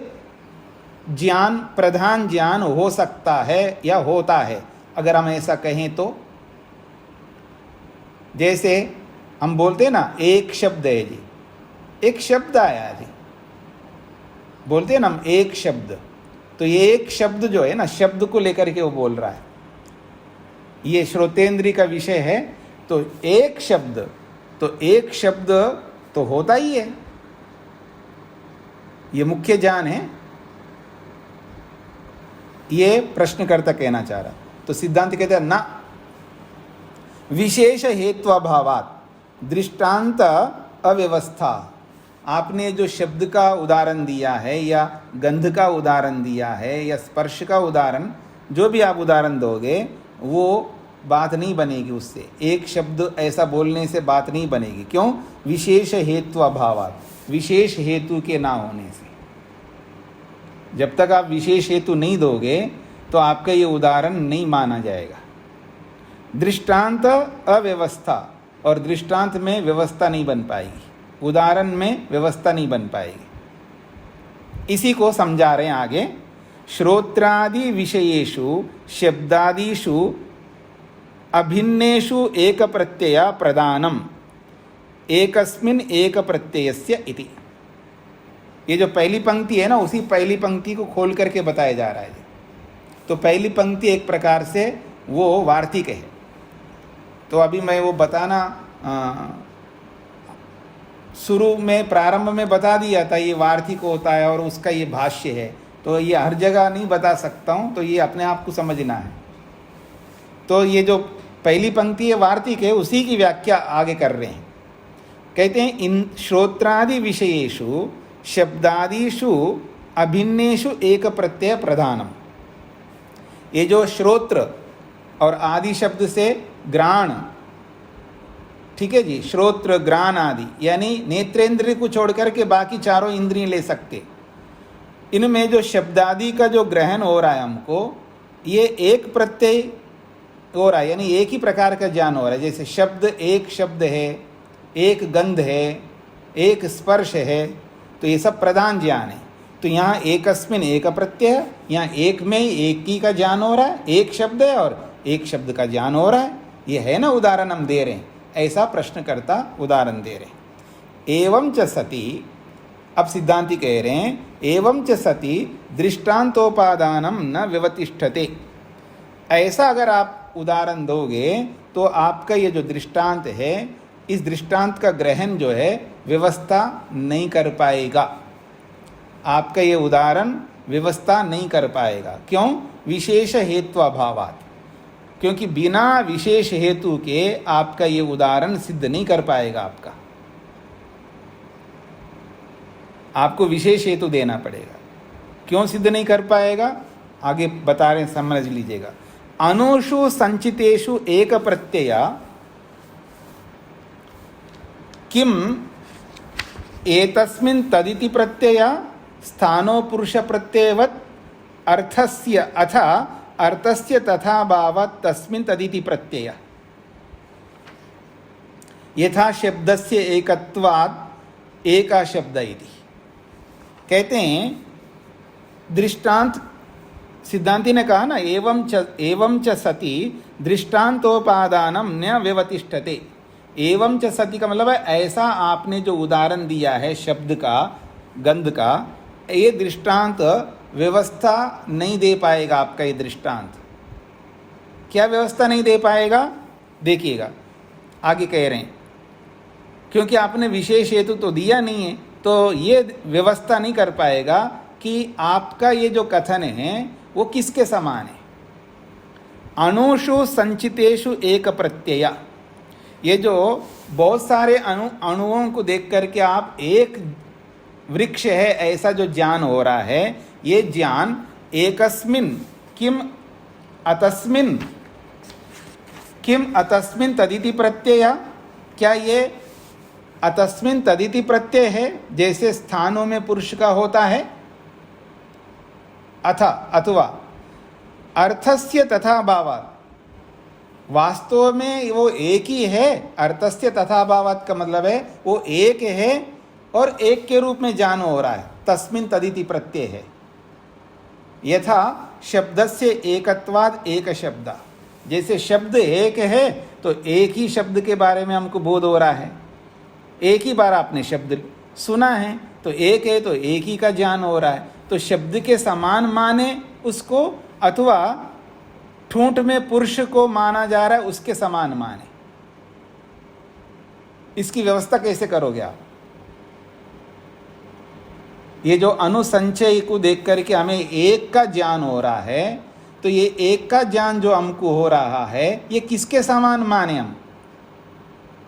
ज्ञान, प्रधान ज्ञान हो सकता है या होता है, अगर हम ऐसा कहें तो। जैसे हम बोलते हैं ना एक शब्द है जी, एक शब्द आया जी, बोलते हैं ना हम एक शब्द, तो ये एक शब्द जो है ना, शब्द को लेकर के वो बोल रहा है, ये श्रोतेंद्रिय का विषय है। तो एक शब्द, तो एक शब्द तो होता ही है, ये मुख्य ज्ञान है, ये प्रश्नकर्ता कहना चाह रहा। तो सिद्धांत कहते हैं ना, विशेष हेत्वाभावात् दृष्टांत अव्यवस्था। आपने जो शब्द का उदाहरण दिया है या गंध का उदाहरण दिया है या स्पर्श का उदाहरण, जो भी आप उदाहरण दोगे वो बात नहीं बनेगी उससे। एक शब्द ऐसा बोलने से बात नहीं बनेगी। क्यों? विशेष हेत्वाभावात्, विशेष हेतु के ना होने से। जब तक आप विशेष हेतु नहीं दोगे तो आपका ये उदाहरण नहीं माना जाएगा। दृष्टांत अव्यवस्था, और दृष्टांत में व्यवस्था नहीं बन पाएगी, उदाहरण में व्यवस्था नहीं बन पाएगी। इसी को समझा रहे हैं आगे। श्रोत्रादि विषयेषु शब्दादिषु अभिन्नेषु एक प्रत्यय प्रदानम एकस्मिन् एक प्रत्ययस्य इति। ये जो पहली पंक्ति है ना, उसी पहली पंक्ति को खोल करके बताया जा रहा है। तो पहली पंक्ति एक प्रकार से वो वार्तिक है। तो अभी मैं वो बताना शुरू में, प्रारंभ में बता दिया था, ये वार्तिक होता है और उसका ये भाष्य है। तो ये हर जगह नहीं बता सकता हूँ, तो ये अपने आप को समझना है। तो ये जो पहली पंक्ति है वार्तिक है, उसी की व्याख्या आगे कर रहे हैं। कहते हैं इन श्रोत्रादि विषयेषु शब्दादिषु अभिन्नेषु एक प्रत्यय प्रधानम। ये जो श्रोत्र और आदि शब्द से ग्राण, ठीक है जी, श्रोत्र ग्राण आदि, यानी नेत्रेंद्रिय को छोड़कर के बाकी चारों इंद्रिय ले सकते। इनमें जो शब्दादि का जो ग्रहण हो रहा है हमको, ये एक प्रत्यय हो रहा है, यानी एक ही प्रकार का ज्ञान हो रहा है। जैसे शब्द, एक शब्द है, एक गंध है, एक स्पर्श है, तो ये सब प्रधान ज्ञान है। तो यहाँ एकस्मिन एक प्रत्यय, यहाँ एक में एक ही का ज्ञान हो रहा है, एक शब्द है और एक शब्द का ज्ञान हो रहा है। ये है ना उदाहरण हम दे रहे हैं, ऐसा प्रश्नकर्ता उदाहरण दे रहे हैं। एवं च सति, अब सिद्धांति कह रहे हैं, एवं च सति दृष्टांतोपादानम न व्यवतिष्ठते। ऐसा अगर आप उदाहरण दोगे तो आपका ये जो दृष्टांत है, इस दृष्टांत का ग्रहण जो है व्यवस्था नहीं कर पाएगा। आपका ये उदाहरण व्यवस्था नहीं कर पाएगा। क्यों? विशेष हेतु अभावात्, क्योंकि बिना विशेष हेतु के आपका ये उदाहरण सिद्ध नहीं कर पाएगा। आपको विशेष हेतु देना पड़ेगा। क्यों सिद्ध नहीं कर पाएगा? आगे बता रहे हैं, समझ लीजिएगा। अनुषु संचितेषु एक प्रत्यय किम एतस्मिन् तदिति प्रत्यय स्थानो पुरुष प्रत्ययवत् अर्थस्य अथ अर्थस्य तथा भावात् तस्मिन् तदिति प्रत्यय यथा शब्दस्य एकत्वात् एका शब्द इति। कहते हैं दृष्टांत, सिद्धांति ने कहा ना, एवं च सति दृष्टांतोपादानम न व्यवतिष्ठते। एवं च सति का मतलब है ऐसा आपने जो उदाहरण दिया है शब्द का, गंध का, ये दृष्टांत व्यवस्था नहीं दे पाएगा। आपका ये दृष्टांत क्या व्यवस्था नहीं दे पाएगा? देखिएगा, आगे कह रहे हैं, क्योंकि आपने विशेष हेतु तो दिया नहीं है, तो ये व्यवस्था नहीं कर पाएगा कि आपका ये जो कथन है वो किसके समान है। अणुषु संचितेषु एक प्रत्यय, ये जो बहुत सारे अणुओं को देख करके आप एक वृक्ष है ऐसा जो ज्ञान हो रहा है, ये ज्ञान एकस्मिन किम अतस्मिन तदिति प्रत्यय, क्या ये अतस्मिन तदिति प्रत्यय है जैसे स्थानों में पुरुष का होता है? अथवा अर्थस्य तथा भावात्, वास्तव में वो एक ही है। अर्थस्य तथा भावात् का मतलब है वो एक है और एक के रूप में ज्ञान हो रहा है, तस्मिन् तदिति प्रत्यय है। यथा शब्दस्य एकत्वाद् एक शब्द, जैसे शब्द एक है तो एक ही शब्द के बारे में हमको बोध हो रहा है, एक ही बार आपने शब्द सुना है तो एक है तो एक ही का ज्ञान हो रहा है। तो शब्द के समान माने उसको, अथवा ठूंठ में पुरुष को माना जा रहा है उसके समान माने। इसकी व्यवस्था कैसे करोगे आप? ये जो अनुसंचय को देख करके हमें एक का ज्ञान हो रहा है, तो ये एक का ज्ञान जो हमको हो रहा है ये किसके समान माने हम?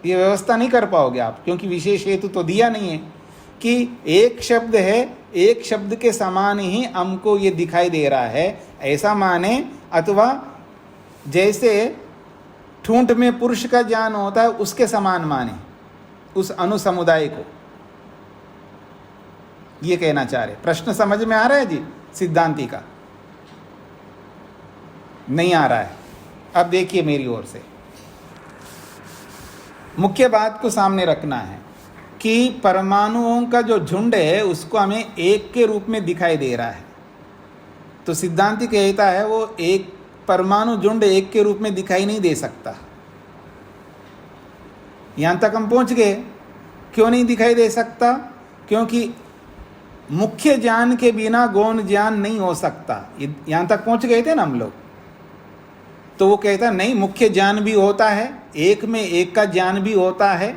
ये व्यवस्था नहीं कर पाओगे आप, क्योंकि विशेष हेतु तो दिया नहीं है कि एक शब्द है, एक शब्द के समान ही हमको ये दिखाई दे रहा है ऐसा माने, अथवा जैसे ठूंठ में पुरुष का ज्ञान होता है उसके समान माने उस अनुसमुदाय को। ये कहना चाह रहे। प्रश्न समझ में आ रहा है जी सिद्धांति का? नहीं आ रहा है? अब देखिए मेरी ओर से, मुख्य बात को सामने रखना है कि परमाणुओं का जो झुंड है उसको हमें एक के रूप में दिखाई दे रहा है। तो सिद्धांति कहता है वो एक परमाणु झुंड एक के रूप में दिखाई नहीं दे सकता। यहां तक हम पहुंच गए। क्यों नहीं दिखाई दे सकता? क्योंकि मुख्य ज्ञान के बिना गौण ज्ञान नहीं हो सकता। यहां तक पहुंच गए थे ना हम लोग। तो वो कहता नहीं, मुख्य ज्ञान भी होता है, एक में एक का ज्ञान भी होता है,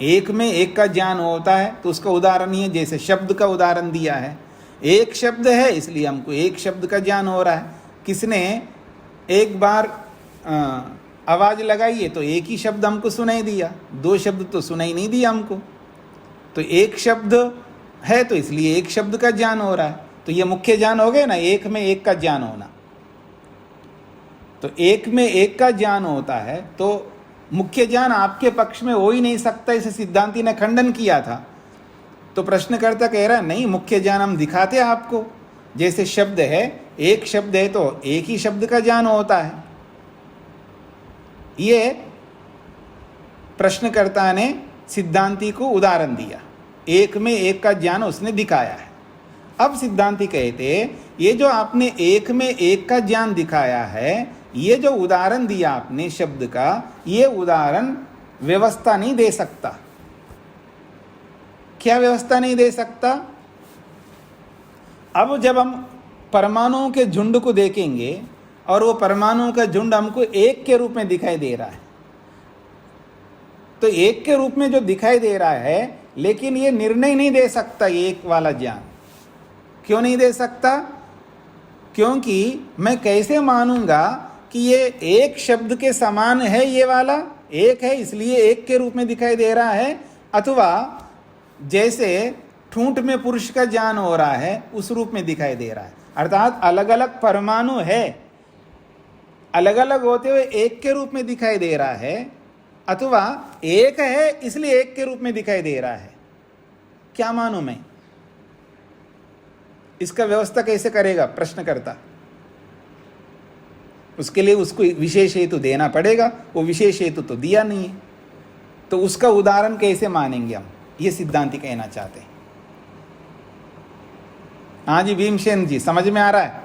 एक में एक का ज्ञान होता है। तो उसका उदाहरण ये, जैसे शब्द का उदाहरण दिया है, एक शब्द है इसलिए हमको एक शब्द का ज्ञान हो रहा है। किसने एक बार आवाज लगाई है तो एक ही शब्द हमको सुनाई दिया, दो शब्द तो सुनाई नहीं दिया हमको। तो एक शब्द है तो इसलिए एक शब्द का ज्ञान हो रहा है। तो ये मुख्य ज्ञान हो गया ना, एक में एक का ज्ञान होना। तो एक में एक का ज्ञान होता है, तो मुख्य ज्ञान आपके पक्ष में हो ही नहीं सकता, इसे सिद्धांती ने खंडन किया था। तो प्रश्नकर्ता कह रहा है नहीं, मुख्य ज्ञान हम दिखाते हैं आपको। जैसे शब्द है, एक शब्द है तो एक ही शब्द का ज्ञान होता है। ये प्रश्नकर्ता ने सिद्धांती को उदाहरण दिया, एक में एक का ज्ञान उसने दिखाया है। अब सिद्धांती कहते ये जो आपने एक में एक का ज्ञान दिखाया है, ये जो उदाहरण दिया आपने शब्द का, ये उदाहरण व्यवस्था नहीं दे सकता। क्या व्यवस्था नहीं दे सकता? अब जब हम परमाणुओं के झुंड को देखेंगे और वो परमाणुओं का झुंड हमको एक के रूप में दिखाई दे रहा है, तो एक के रूप में जो दिखाई दे रहा है, लेकिन ये निर्णय नहीं दे सकता ये एक वाला ज्ञान। क्यों नहीं दे सकता? क्योंकि मैं कैसे मानूंगा कि ये एक शब्द के समान है, ये वाला एक है इसलिए एक के रूप में दिखाई दे रहा है, अथवा जैसे ठूंठ में पुरुष का ज्ञान हो रहा है उस रूप में दिखाई दे रहा है। अर्थात अलग अलग परमाणु है, अलग अलग होते हुए एक के रूप में दिखाई दे रहा है, अथवा एक है इसलिए एक के रूप में दिखाई दे रहा है। क्या मानूं मैं? इसका व्यवस्था कैसे करेगा प्रश्नकर्ता? उसके लिए उसको विशेष हेतु देना पड़ेगा, वो विशेष हेतु तो दिया नहीं है, तो उसका उदाहरण कैसे मानेंगे हम? ये सिद्धांति कहना चाहते हैं। हाँ जी भीमसेन जी, समझ में आ रहा है?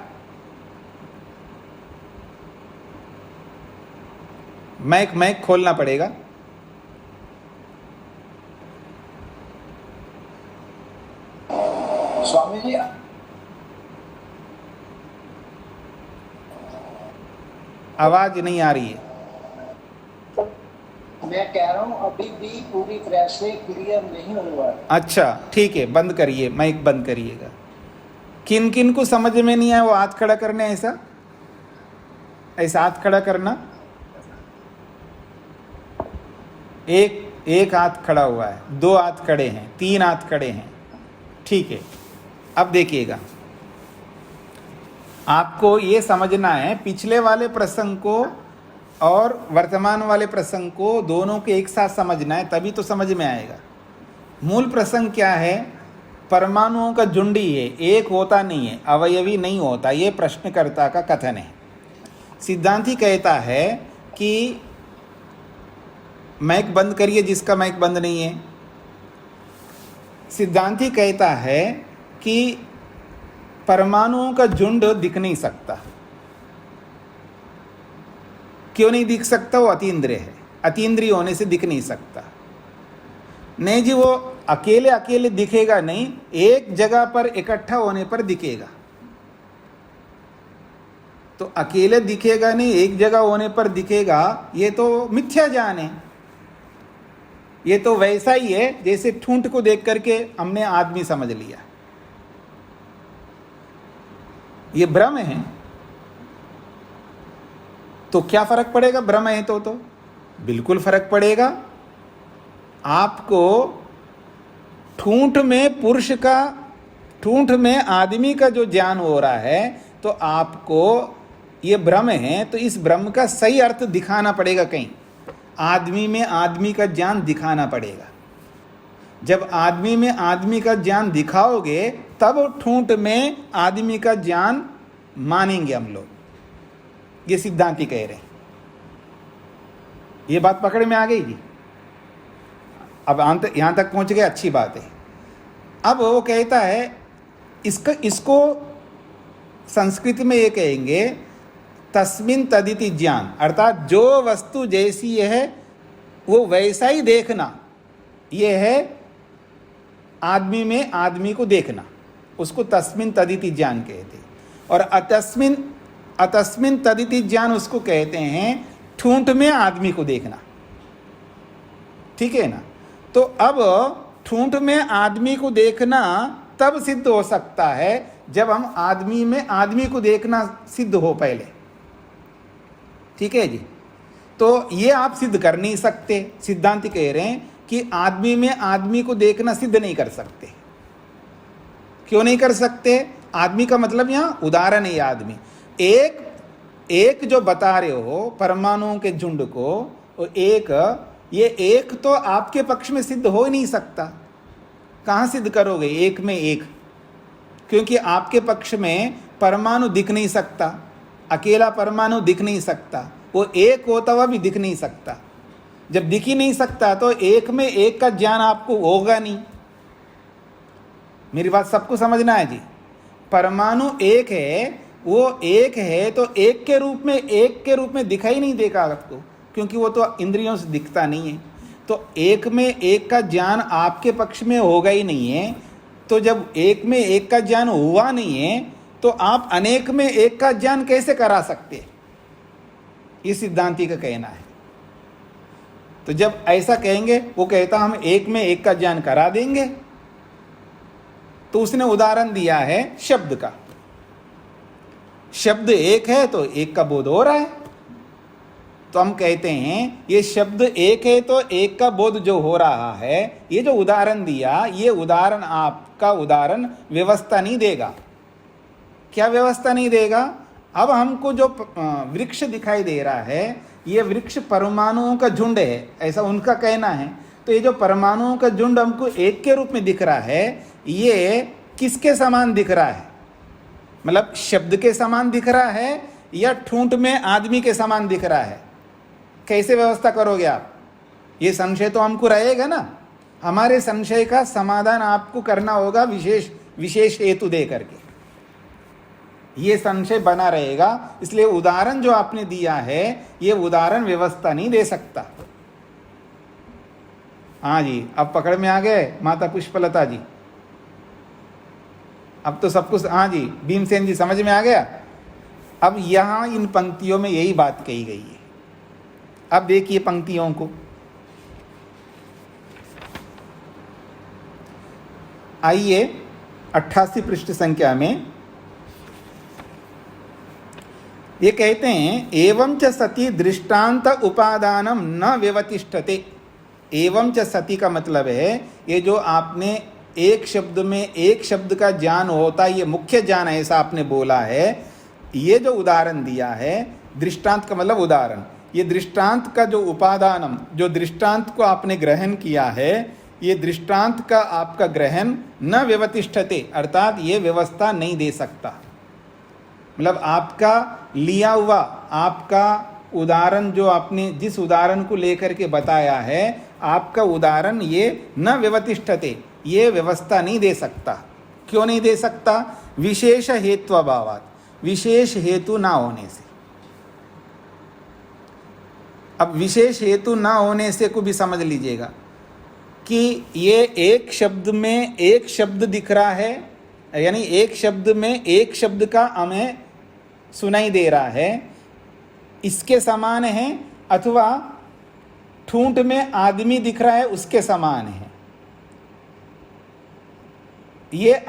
माइक खोलना पड़ेगा। स्वामी जी, आवाज नहीं आ रही है। मैं कह रहा हूँ अभी भी पूरी तरह से क्लियर नहीं हुआ है। अच्छा ठीक है, बंद करिए, माइक बंद करिएगा। किन किन को समझ में नहीं आया वो हाथ खड़ा करने, ऐसा हाथ खड़ा करना। एक हाथ खड़ा हुआ है, 2 हाथ खड़े हैं, 3 हाथ खड़े हैं, ठीक है। अब देखिएगा, आपको ये समझना है पिछले वाले प्रसंग को और वर्तमान वाले प्रसंग को दोनों के एक साथ समझना है, तभी तो समझ में आएगा। मूल प्रसंग क्या है? परमाणुओं का झुंड ही है, एक होता नहीं है, अवयवी नहीं होता, ये प्रश्नकर्ता का कथन है। सिद्धांती कहता है कि माइक बंद करिए जिसका माइक बंद नहीं है। सिद्धांती कहता है कि परमाणुओं का झुंड दिख नहीं सकता। क्यों नहीं दिख सकता? वो अतीन्द्रिय है, अतीन्द्रिय होने से दिख नहीं सकता। नहीं जी, वो अकेले अकेले दिखेगा नहीं, एक जगह पर इकट्ठा होने पर दिखेगा। तो अकेले दिखेगा नहीं, एक जगह होने पर दिखेगा, ये तो मिथ्या ज्ञान है। ये तो वैसा ही है जैसे ठूंठ को देख करके हमने आदमी समझ लिया, ये भ्रम है। तो क्या फर्क पड़ेगा? भ्रम है तो बिल्कुल फर्क पड़ेगा। आपको ठूंठ में पुरुष का, ठूंठ में आदमी का जो ज्ञान हो रहा है, तो आपको ये भ्रम है, तो इस भ्रम का सही अर्थ दिखाना पड़ेगा। कहीं आदमी में आदमी का ज्ञान दिखाना पड़ेगा। जब आदमी में आदमी का ज्ञान दिखाओगे तब ठूंठ में आदमी का ज्ञान मानेंगे हम लोग। ये सिद्धांती कह रहे हैं। ये बात पकड़ में आ गई जी? अब यहां तक पहुंच गए, अच्छी बात है। अब वो कहता है इसको संस्कृत में ये कहेंगे तस्मिन तदिति ज्ञान, अर्थात जो वस्तु जैसी है वो वैसा ही देखना, ये है आदमी में आदमी को देखना, उसको तस्मिन तदिति ज्ञान कहते हैं। और अतस्मिन तदिति ज्ञान उसको कहते हैं ठूंठ में आदमी को देखना, ठीक है ना। तो अब ठूंठ में आदमी को देखना तब सिद्ध हो सकता है जब हम आदमी में आदमी को देखना सिद्ध हो पहले, ठीक है जी। तो ये आप सिद्ध कर नहीं सकते। सिद्धांत कह रहे हैं कि आदमी में आदमी को देखना सिद्ध नहीं कर सकते। क्यों नहीं कर सकते? आदमी का मतलब यहाँ उदाहरण है। आदमी एक जो बता रहे हो परमाणुओं के झुंड को, वो एक, ये एक तो आपके पक्ष में सिद्ध हो ही नहीं सकता। कहाँ सिद्ध करोगे एक में एक? क्योंकि आपके पक्ष में परमाणु दिख नहीं सकता, अकेला परमाणु दिख नहीं सकता, वो एक होता हुआ भी दिख नहीं सकता। जब दिख ही नहीं सकता तो एक में एक का ज्ञान आपको होगा नहीं। मेरी बात सबको समझना है जी। परमाणु एक है, वो एक है तो एक के रूप में दिखाई नहीं देगा आपको, क्योंकि वो तो इंद्रियों से दिखता नहीं है। तो एक में एक का ज्ञान आपके पक्ष में होगा ही नहीं है। तो जब एक में एक का ज्ञान हुआ नहीं है तो आप अनेक में एक का ज्ञान कैसे करा सकते? ये सिद्धांति का कहना है। तो जब ऐसा कहेंगे, वो कहता हम एक में एक का ज्ञान करा देंगे, तो उसने उदाहरण दिया है शब्द का। शब्द एक है तो एक का बोध हो रहा है, तो हम कहते हैं ये शब्द एक है तो एक का बोध जो हो रहा है, ये जो उदाहरण दिया, ये उदाहरण आपका उदाहरण व्यवस्था नहीं देगा। क्या व्यवस्था नहीं देगा? अब हमको जो वृक्ष दिखाई दे रहा है, ये वृक्ष परमाणुओं का झुंड है, ऐसा उनका कहना है। तो ये जो परमाणुओं का झुंड हमको एक के रूप में दिख रहा है, ये किसके समान दिख रहा है? मतलब शब्द के समान दिख रहा है या ठूंठ में आदमी के समान दिख रहा है? कैसे व्यवस्था करोगे आप? ये संशय तो हमको रहेगा ना। हमारे संशय का समाधान आपको करना होगा विशेष हेतु दे करके। ये संशय बना रहेगा, इसलिए उदाहरण जो आपने दिया है, ये उदाहरण व्यवस्था नहीं दे सकता। हाँ जी, अब पकड़ में आ गए माता पुष्पलता जी। अब तो सब कुछ, हाँ जी, भीमसेन जी समझ में आ गया। अब यहाँ इन पंक्तियों में यही बात कही गई है। अब देखिए पंक्तियों को, आइए 88 पृष्ठ संख्या में ये कहते हैं, एवं च सति दृष्टांत उपादानम न व्यवतिष्ठते। एवं च सति का मतलब है, ये जो आपने एक शब्द में एक शब्द का ज्ञान होता है, ये मुख्य ज्ञान है, ऐसा आपने बोला है। ये जो उदाहरण दिया है, दृष्टांत का मतलब उदाहरण, ये दृष्टांत का जो उपादानम, जो दृष्टांत को आपने ग्रहण किया है, ये दृष्टांत का आपका ग्रहण न व्यवतिष्ठते, अर्थात ये व्यवस्था नहीं दे सकता। मतलब आपका लिया हुआ, आपका उदाहरण जो आपने जिस उदाहरण को लेकर के बताया है, आपका उदाहरण ये न व्यवतिष्ठते, ये व्यवस्था नहीं दे सकता। क्यों नहीं दे सकता? विशेष हेत्वाभावात्, विशेष हेतु ना होने से। अब विशेष हेतु ना होने से को भी समझ लीजिएगा कि ये एक शब्द में एक शब्द दिख रहा है, यानी एक शब्द में एक शब्द का हमें सुनाई दे रहा है, इसके समान है, अथवा ठूंठ में आदमी दिख रहा है उसके समान है। ये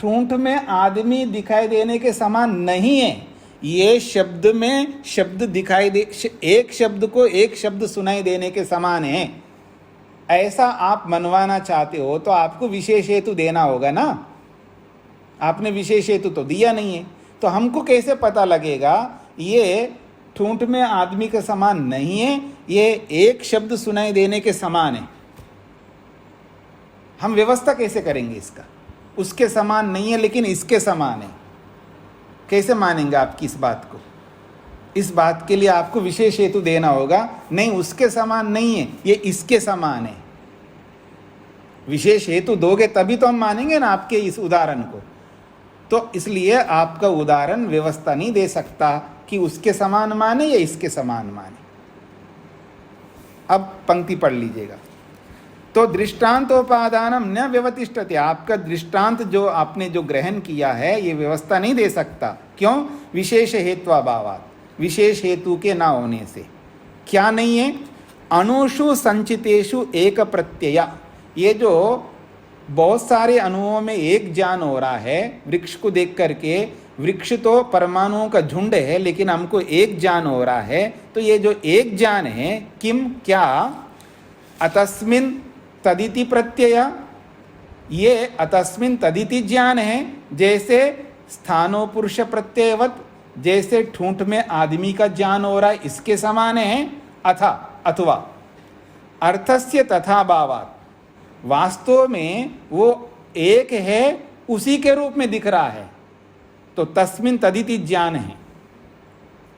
ठूंठ में आदमी दिखाई देने के समान नहीं है। ये शब्द में शब्द दिखाई दे, एक शब्द को एक शब्द सुनाई देने के समान है। ऐसा आप मनवाना चाहते हो तो आपको विशेष हेतु देना होगा ना। आपने विशेष हेतु तो दिया नहीं है, तो हमको कैसे पता लगेगा ये ठूंठ में आदमी के समान नहीं है, ये एक शब्द सुनाई देने के समान है? हम व्यवस्था कैसे करेंगे इसका? उसके समान नहीं है लेकिन इसके समान है, कैसे मानेंगे आपकी इस बात को? इस बात के लिए आपको विशेष हेतु देना होगा। नहीं, उसके समान नहीं है, ये इसके समान है। विशेष हेतु दोगे तभी तो हम मानेंगे ना आपके इस उदाहरण को। तो इसलिए आपका उदाहरण व्यवस्था नहीं दे सकता कि उसके समान माने या इसके समान माने। अब पंक्ति पढ़ लीजिएगा। तो दृष्टांतोपादानम न व्यवतिष्ठते, आपका दृष्टांत जो आपने जो ग्रहण किया है ये व्यवस्था नहीं दे सकता। क्यों? विशेष हेत्वाभावात्, विशेष हेतु के ना होने से। क्या नहीं है? अणुषु संचितेषु एक प्रत्यय, ये जो बहुत सारे अणुओं में एक ज्ञान हो रहा है वृक्ष को देख करके, वृक्ष तो परमाणुओं का झुंड है लेकिन हमको एक ज्ञान हो रहा है। तो ये जो एक ज्ञान है, किम क्या? अतस्मिन् तदिति प्रत्यय, ये अतस्मिन् तदिति ज्ञान है। जैसे स्थानो पुरुष प्रत्ययवत, जैसे ठूंठ में आदमी का ज्ञान हो रहा है इसके समान है, अथवा अर्थस्य तथा भावात्, वास्तव में वो एक है उसी के रूप में दिख रहा है, तो तस्मिन् तदिति ज्ञान है।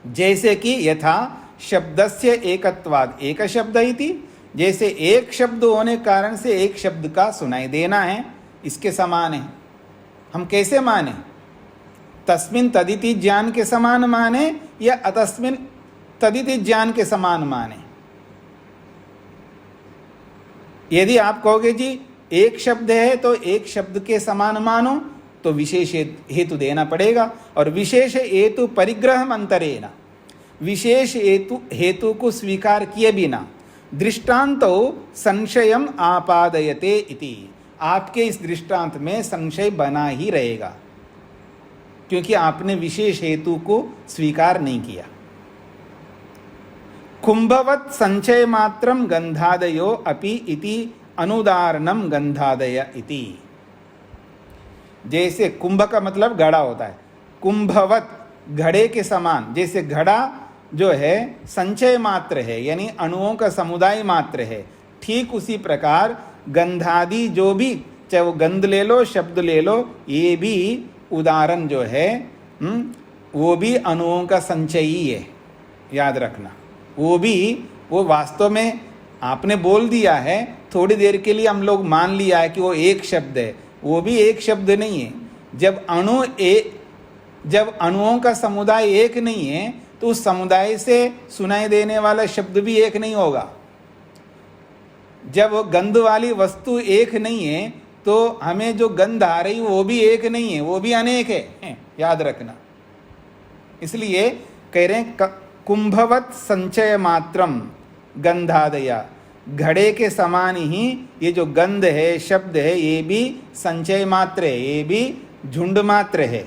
जैसे कि यथा शब्दस्य एकत्वाद एक शब्द इति, जैसे एक शब्द होने कारण से एक शब्द का सुनाई देना है, इसके समान है। हम कैसे माने? तस्मिन् तदिति ज्ञान के समान माने या अतस्मिन् तदिति ज्ञान के समान माने? यदि आप कहोगे जी एक शब्द है तो एक शब्द के समान मानो, तो विशेष हेतु देना पड़ेगा, और विशेष हेतु परिग्रह अंतरेण, विशेष हेतु को स्वीकार किए बिना दृष्टांतो संशयम आपादयते इति, आपके इस दृष्टांत में संशय बना ही रहेगा, क्योंकि आपने विशेष हेतु को स्वीकार नहीं किया। कुंभवत संचय मात्रम गंधादयो अपि इति अनुदारणम गंधादय इति। जैसे कुंभ का मतलब घड़ा होता है, कुंभवत घड़े के समान, जैसे घड़ा जो है संचय मात्र है यानी अणुओं का समुदाय मात्र है, ठीक उसी प्रकार गंधादि जो भी, चाहे वो गंध ले लो शब्द ले लो, ये भी उदाहरण जो है वो भी अणुओं का संचय ही है, याद रखना। वो वास्तव में आपने बोल दिया है, थोड़ी देर के लिए हम लोग मान लिया है कि वो एक शब्द है, वो भी एक शब्द नहीं है। जब अणुओं का समुदाय एक नहीं है तो उस समुदाय से सुनाई देने वाला शब्द भी एक नहीं होगा। जब गंध वाली वस्तु एक नहीं है तो हमें जो गंध आ रही वो भी एक नहीं है, वो भी अनेक है, याद रखना। इसलिए कह रहे हैं कुंभवत संचय मात्रम गंधादया, घड़े के समान ही ये जो गंध है शब्द है ये भी संचय मात्र है, ये भी झुंड मात्र है।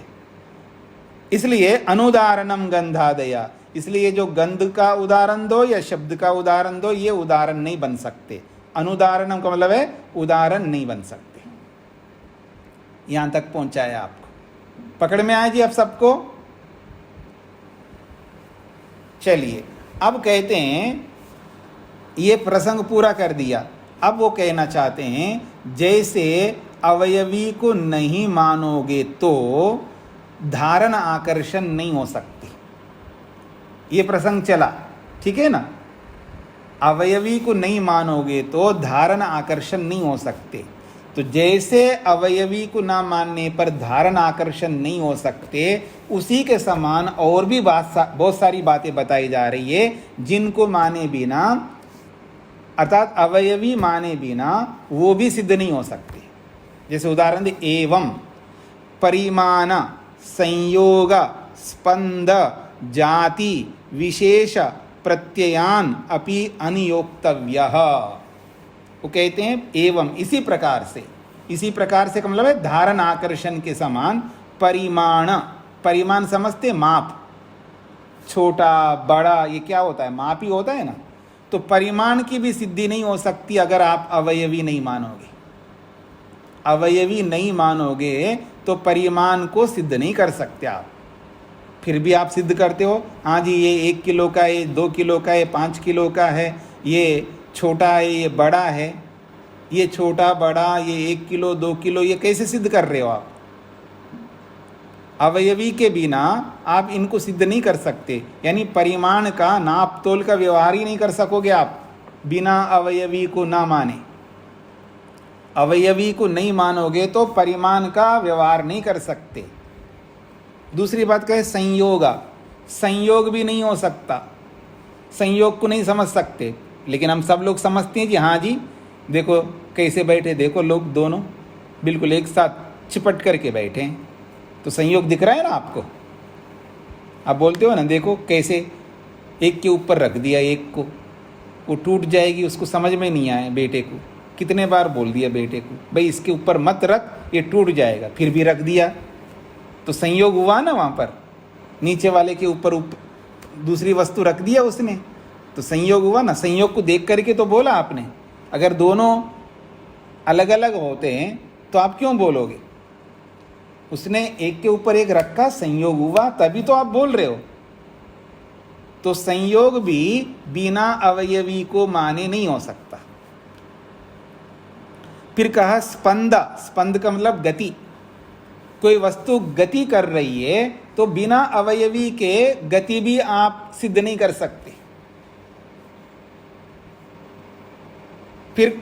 इसलिए अनुदारणम गंधादया, इसलिए जो गंध का उदाहरण दो या शब्द का उदाहरण दो, ये उदाहरण नहीं बन सकते। अनुदारणम का मतलब है उदाहरण नहीं बन सकते। यहां तक पहुंचाया आपको, पकड़ में आया जी आप सबको? चलिए अब कहते हैं ये प्रसंग पूरा कर दिया। अब वो कहना चाहते हैं जैसे अवयवी को नहीं मानोगे तो धारण आकर्षण नहीं हो सकती। ये प्रसंग चला, ठीक है ना? अवयवी को नहीं मानोगे तो धारण आकर्षण नहीं हो सकते। तो जैसे अवयवी को ना मानने पर धारण आकर्षण नहीं हो सकते, उसी के समान और भी बहुत सारी बातें बताई जा रही है जिनको माने बिना, अर्थात अवयवी माने बिना वो भी सिद्ध नहीं हो सकते। जैसे उदाहरण दे, एवं परिमाण संयोग स्पंद जाति विशेष प्रत्ययान अपि अनियोक्तव्यः। वो कहते हैं एवं इसी प्रकार से का मतलब है धारण आकर्षण के समान परिमाण समझते, माप, छोटा बड़ा ये क्या होता है? माप ही होता है ना। तो परिमाण की भी सिद्धि नहीं हो सकती अगर आप अवयवी नहीं मानोगे। अवयवी नहीं मानोगे तो परिमाण को सिद्ध नहीं कर सकते आप। फिर भी आप सिद्ध करते हो, हाँ जी ये 1 किलो का है, 2 किलो का है, 5 किलो का है, ये छोटा है, ये बड़ा है, ये छोटा बड़ा, ये 1 किलो 2 किलो, ये कैसे सिद्ध कर रहे हो आप? अवयवी के बिना आप इनको सिद्ध नहीं कर सकते। यानी परिमाण का नाप तोल का व्यवहार ही नहीं कर सकोगे आप बिना अवयवी को ना माने। अवयवी को नहीं मानोगे तो परिमाण का व्यवहार नहीं कर सकते। दूसरी बात कहे संयोग भी नहीं हो सकता। संयोग को नहीं समझ सकते, लेकिन हम सब लोग समझते हैं कि हाँ जी देखो कैसे बैठे, देखो लोग दोनों बिल्कुल एक साथ चिपट करके बैठे हैं, तो संयोग दिख रहा है ना आपको। आप बोलते हो ना देखो कैसे एक के ऊपर रख दिया एक को, वो टूट जाएगी, उसको समझ में नहीं आया बेटे को। कितने बार बोल दिया बेटे को भाई इसके ऊपर मत रख, ये टूट जाएगा, फिर भी रख दिया, तो संयोग हुआ ना। वहाँ पर नीचे वाले के ऊपर दूसरी वस्तु रख दिया उसने, तो संयोग हुआ ना। संयोग को देख करके तो बोला आपने। अगर दोनों अलग अलग होते हैं तो आप क्यों बोलोगे? उसने एक के ऊपर एक रखा, संयोग हुआ, तभी तो आप बोल रहे हो। तो संयोग भी बिना अवयवी को माने नहीं हो सकता। फिर कहा स्पंद, स्पंद का मतलब गति। कोई वस्तु गति कर रही है तो बिना अवयवी के गति भी आप सिद्ध नहीं कर सकते। फिर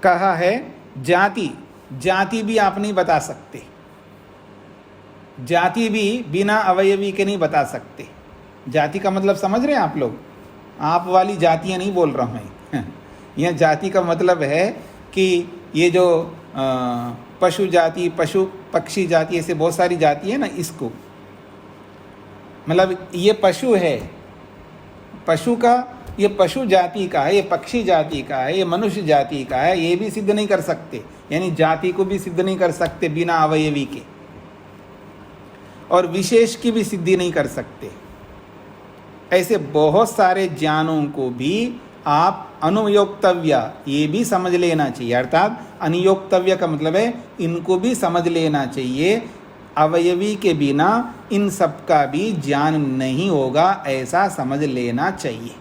कहा है जाति, जाति भी आप नहीं बता सकते, जाति भी बिना अवयवी के नहीं बता सकते। जाति का मतलब समझ रहे हैं आप लोग? आप वाली जातियां नहीं बोल रहा हूं मैं। यह जाति का मतलब है कि ये जो पशु जाति, पशु पक्षी जाति, ऐसे बहुत सारी जाति है ना, इसको मतलब ये पशु है, पशु का, ये पशु जाति का है, ये पक्षी जाति का है, ये मनुष्य जाति का है, ये भी सिद्ध नहीं कर सकते। यानी जाति को भी सिद्ध नहीं कर सकते बिना अवयवी के, और विशेष की भी सिद्धि नहीं कर सकते। ऐसे बहुत सारे ज्ञानों को भी आप अनुयोक्तव्य, ये भी समझ लेना चाहिए। अर्थात अनुयोक्तव्य का मतलब है इनको भी समझ लेना चाहिए। अवयवी के बिना इन सब का भी ज्ञान नहीं होगा, ऐसा समझ लेना चाहिए।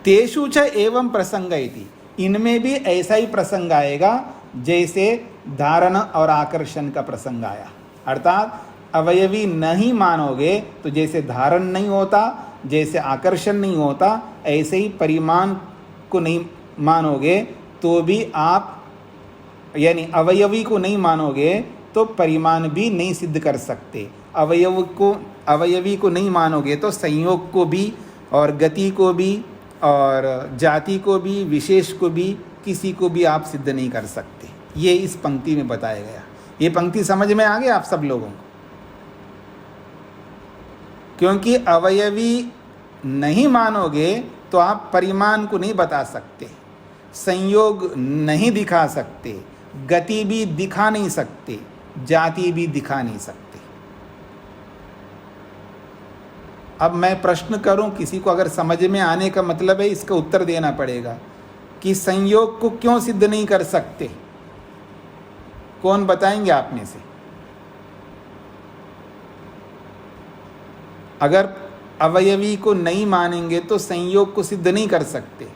तेषु च एवं प्रसंग इति, इनमें भी ऐसा ही प्रसंग आएगा जैसे धारण और आकर्षण का प्रसंग आया। अर्थात अवयवी नहीं मानोगे तो जैसे धारण नहीं होता, जैसे आकर्षण नहीं होता, ऐसे ही परिमाण को नहीं मानोगे तो भी आप, यानी अवयवी को नहीं मानोगे तो परिमाण भी नहीं सिद्ध कर सकते। अवयवी को नहीं मानोगे तो संयोग को भी और गति को भी और जाति को भी, विशेष को भी, किसी को भी आप सिद्ध नहीं कर सकते। ये इस पंक्ति में बताया गया। ये पंक्ति समझ में आ गई आप सब लोगों को? क्योंकि अवयवी नहीं मानोगे तो आप परिमाण को नहीं बता सकते, संयोग नहीं दिखा सकते, गति भी दिखा नहीं सकते, जाति भी दिखा नहीं सकते। अब मैं प्रश्न करूं, किसी को अगर समझ में आने का मतलब है, इसका उत्तर देना पड़ेगा कि संयोग को क्यों सिद्ध नहीं कर सकते। कौन बताएंगे आप में से? अगर अवयवी को नहीं मानेंगे तो संयोग को सिद्ध नहीं कर सकते।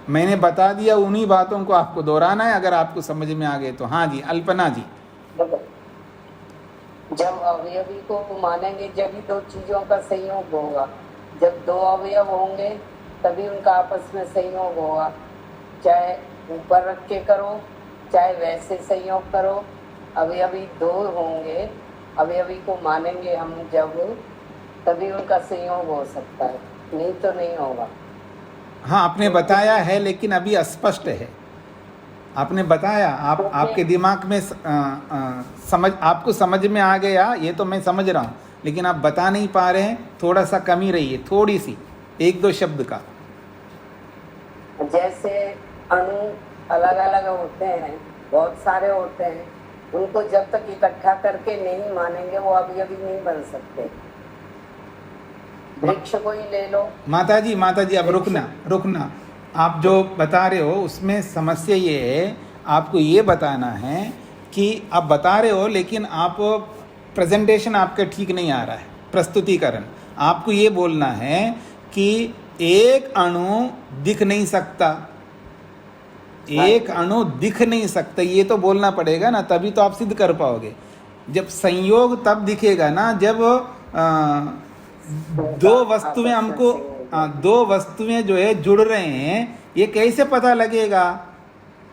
मैंने बता दिया, उन्हीं बातों को आपको दोहराना है अगर आपको समझ में आ गए तो। हाँ जी, अल्पना जी। जब अवयवी को मानेंगे जब ही दो चीजों का संयोग होगा। जब दो अवयव होंगे तभी उनका आपस में संयोग होगा। चाहे ऊपर रख के करो, चाहे वैसे संयोग करो, अवयवी दो होंगे, अवयवी को मानेंगे हम जब, तभी उनका संयोग हो सकता है, नहीं तो नहीं होगा। हाँ, आपने बताया है लेकिन अभी अस्पष्ट है। आपने बताया, आपके दिमाग में समझ, आपको समझ में आ गया, ये तो मैं समझ रहा हूँ, लेकिन आप बता नहीं पा रहे हैं। थोड़ा सा कमी रही है, थोड़ी सी, एक दो शब्द का। जैसे अणु अलग अलग होते हैं, बहुत सारे होते हैं, उनको जब तक इकट्ठा करके नहीं मानेंगे वो अवयवी नहीं बन सकते। वृक्ष को ही ले लो। माता जी अब रुकना। आप जो बता रहे हो उसमें समस्या ये है, आपको ये बताना है कि आप बता रहे हो लेकिन आप प्रेजेंटेशन आपका ठीक नहीं आ रहा है, प्रस्तुतिकरण। आपको ये बोलना है कि एक अणु दिख नहीं सकता, एक अणु दिख नहीं सकता, ये तो बोलना पड़ेगा ना, तभी तो आप सिद्ध कर पाओगे। जब संयोग तब दिखेगा ना जब दो वस्तुएं हमको, दो वस्तुएं जो है जुड़ रहे हैं। ये कैसे पता लगेगा?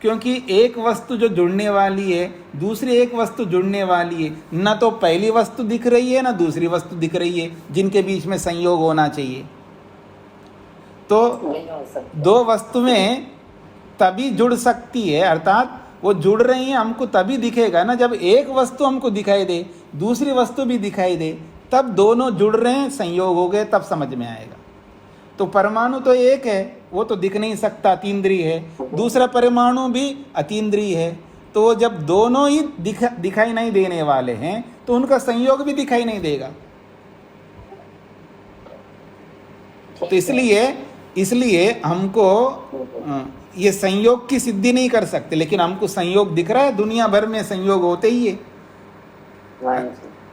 क्योंकि एक वस्तु जो जुड़ने वाली है, दूसरी एक वस्तु जुड़ने वाली है, ना तो पहली वस्तु दिख रही है ना दूसरी वस्तु दिख रही है, जिनके बीच में संयोग होना चाहिए। तो दो वस्तुएं तभी जुड़ सकती है, अर्थात वो जुड़ रही हैं, हमको तभी दिखेगा ना जब एक वस्तु हमको दिखाई दे, दूसरी वस्तु भी दिखाई दे, तब दोनों जुड़ रहे हैं, संयोग हो गए, तब समझ में आएगा। तो परमाणु तो एक है, वो तो दिख नहीं सकता, अतीन्द्रिय है। दूसरा परमाणु भी अतीन्द्रिय है। तो जब दोनों ही दिखाई नहीं देने वाले हैं तो उनका संयोग भी दिखाई नहीं देगा। तो इसलिए इसलिए हमको ये संयोग की सिद्धि नहीं कर सकते, लेकिन हमको संयोग दिख रहा है, दुनिया भर में संयोग होते ही है,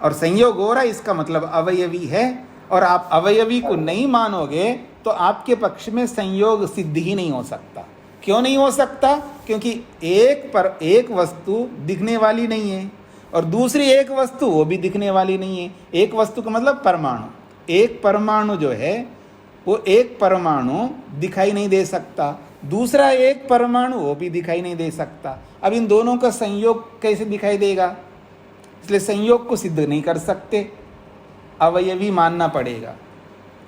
और संयोग हो रहा है, इसका मतलब अवयवी है। और आप अवयवी को नहीं मानोगे तो आपके पक्ष में संयोग सिद्ध ही नहीं हो सकता। क्यों नहीं हो सकता? क्योंकि एक वस्तु दिखने वाली नहीं है, और दूसरी एक वस्तु वो भी दिखने वाली नहीं है। एक वस्तु का मतलब परमाणु, एक परमाणु जो है वो एक परमाणु दिखाई नहीं दे सकता, दूसरा एक परमाणु वो भी दिखाई नहीं दे सकता। अब इन दोनों का संयोग कैसे दिखाई देगा? इसलिए संयोग को सिद्ध नहीं कर सकते, अवयवी मानना पड़ेगा।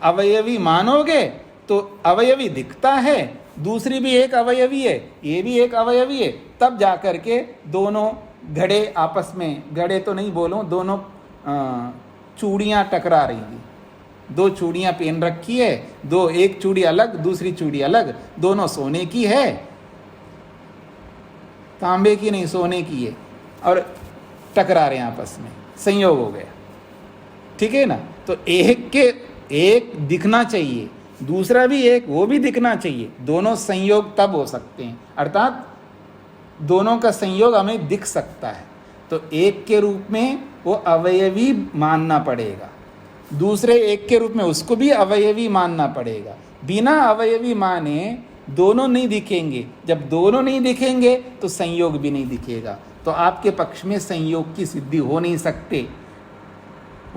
अवयवी मानोगे तो अवयवी दिखता है, दूसरी भी एक अवयवी है, ये भी एक अवयवी है, तब जाकर के दोनों घड़े आपस में, घड़े तो नहीं बोलूं, दोनों चूड़ियाँ टकरा रही हैं। दो चूड़ियाँ पहन रखी है, दो, एक चूड़ी अलग दूसरी चूड़ी अलग, दोनों सोने की है, तांबे की नहीं सोने की है, और टकरा रहे हैं आपस में, संयोग हो गया। ठीक है ना? तो एक के एक दिखना चाहिए, दूसरा भी एक वो भी दिखना चाहिए, दोनों संयोग तब हो सकते हैं, अर्थात दोनों का संयोग हमें दिख सकता है। तो एक के रूप में वो अवयवी मानना पड़ेगा, दूसरे एक के रूप में उसको भी अवयवी मानना पड़ेगा। बिना अवयवी माने दोनों नहीं दिखेंगे, जब दोनों नहीं दिखेंगे तो संयोग भी नहीं दिखेगा। तो आपके पक्ष में संयोग की सिद्धि हो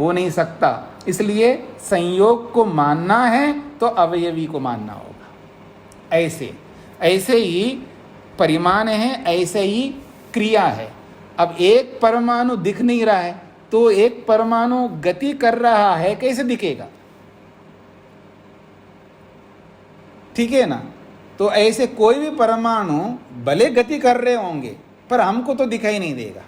नहीं सकता। इसलिए संयोग को मानना है तो अवयवी को मानना होगा। ऐसे ही परिमाण है, ऐसे ही क्रिया है। अब एक परमाणु दिख नहीं रहा है तो एक परमाणु गति कर रहा है, कैसे दिखेगा? ठीक है ना? तो ऐसे कोई भी परमाणु भले गति कर रहे होंगे पर हमको तो दिखाई नहीं देगा,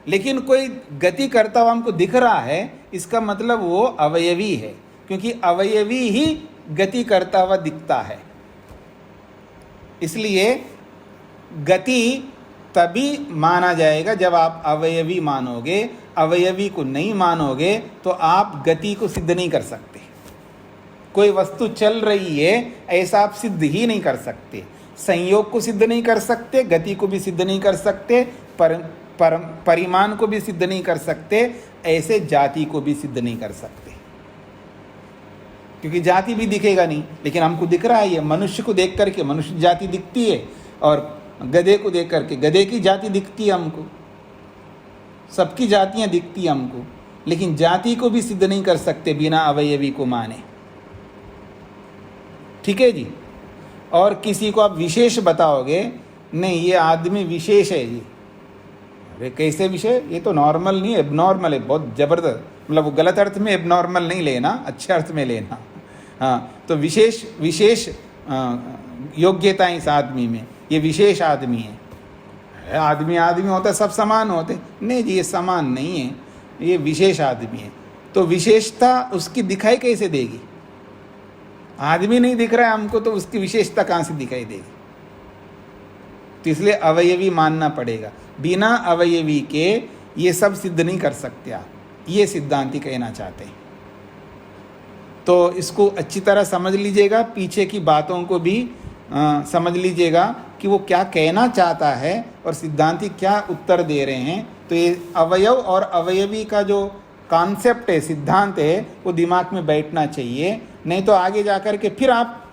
लेकिन कोई गति करता हुआ हमको दिख रहा है, इसका मतलब वो अवयवी है, क्योंकि अवयवी ही गति करता हुआ दिखता है। इसलिए गति तभी माना जाएगा जब आप अवयवी मानोगे। अवयवी को नहीं मानोगे तो आप गति को सिद्ध नहीं कर सकते। कोई वस्तु चल रही है ऐसा आप सिद्ध ही नहीं कर सकते, संयोग को सिद्ध नहीं कर सकते, गति को भी सिद्ध नहीं कर सकते, परिमाण को भी सिद्ध नहीं कर सकते, ऐसे जाति को भी सिद्ध नहीं कर सकते, क्योंकि जाति भी दिखेगा नहीं। लेकिन हमको दिख रहा है, ये मनुष्य को देख करके मनुष्य जाति दिखती है, और गधे को देख करके गधे की जाति दिखती है हमको, सबकी जातियां दिखती है हमको, लेकिन जाति को भी सिद्ध नहीं कर सकते बिना अवयवी को माने। ठीक है जी? और किसी को आप विशेष बताओगे, नहीं ये आदमी विशेष है जी, अरे कैसे विशेष? ये तो नॉर्मल नहीं है, एबनॉर्मल है, बहुत ज़बरदस्त, मतलब वो गलत अर्थ में एबनॉर्मल नहीं लेना, अच्छे अर्थ में लेना। हाँ, तो विशेष योग्यता इस आदमी में, ये विशेष आदमी है। आदमी होता है, सब समान होते, नहीं जी ये समान नहीं है, ये विशेष आदमी है। तो विशेषता उसकी दिखाई कैसे देगी? आदमी नहीं दिख रहा है हमको, तो उसकी विशेषता कहाँ से दिखाई देगी? तो इसलिए अवयवी मानना पड़ेगा। बिना अवयवी के ये सब सिद्ध नहीं कर सकते आप, ये सिद्धांती कहना चाहते हैं। तो इसको अच्छी तरह समझ लीजिएगा, पीछे की बातों को भी समझ लीजिएगा कि वो क्या कहना चाहता है और सिद्धांती क्या उत्तर दे रहे हैं। तो ये अवयव और अवयवी का जो कॉन्सेप्ट है, सिद्धांत है, वो दिमाग में बैठना चाहिए, नहीं तो आगे जाकर के फिर आप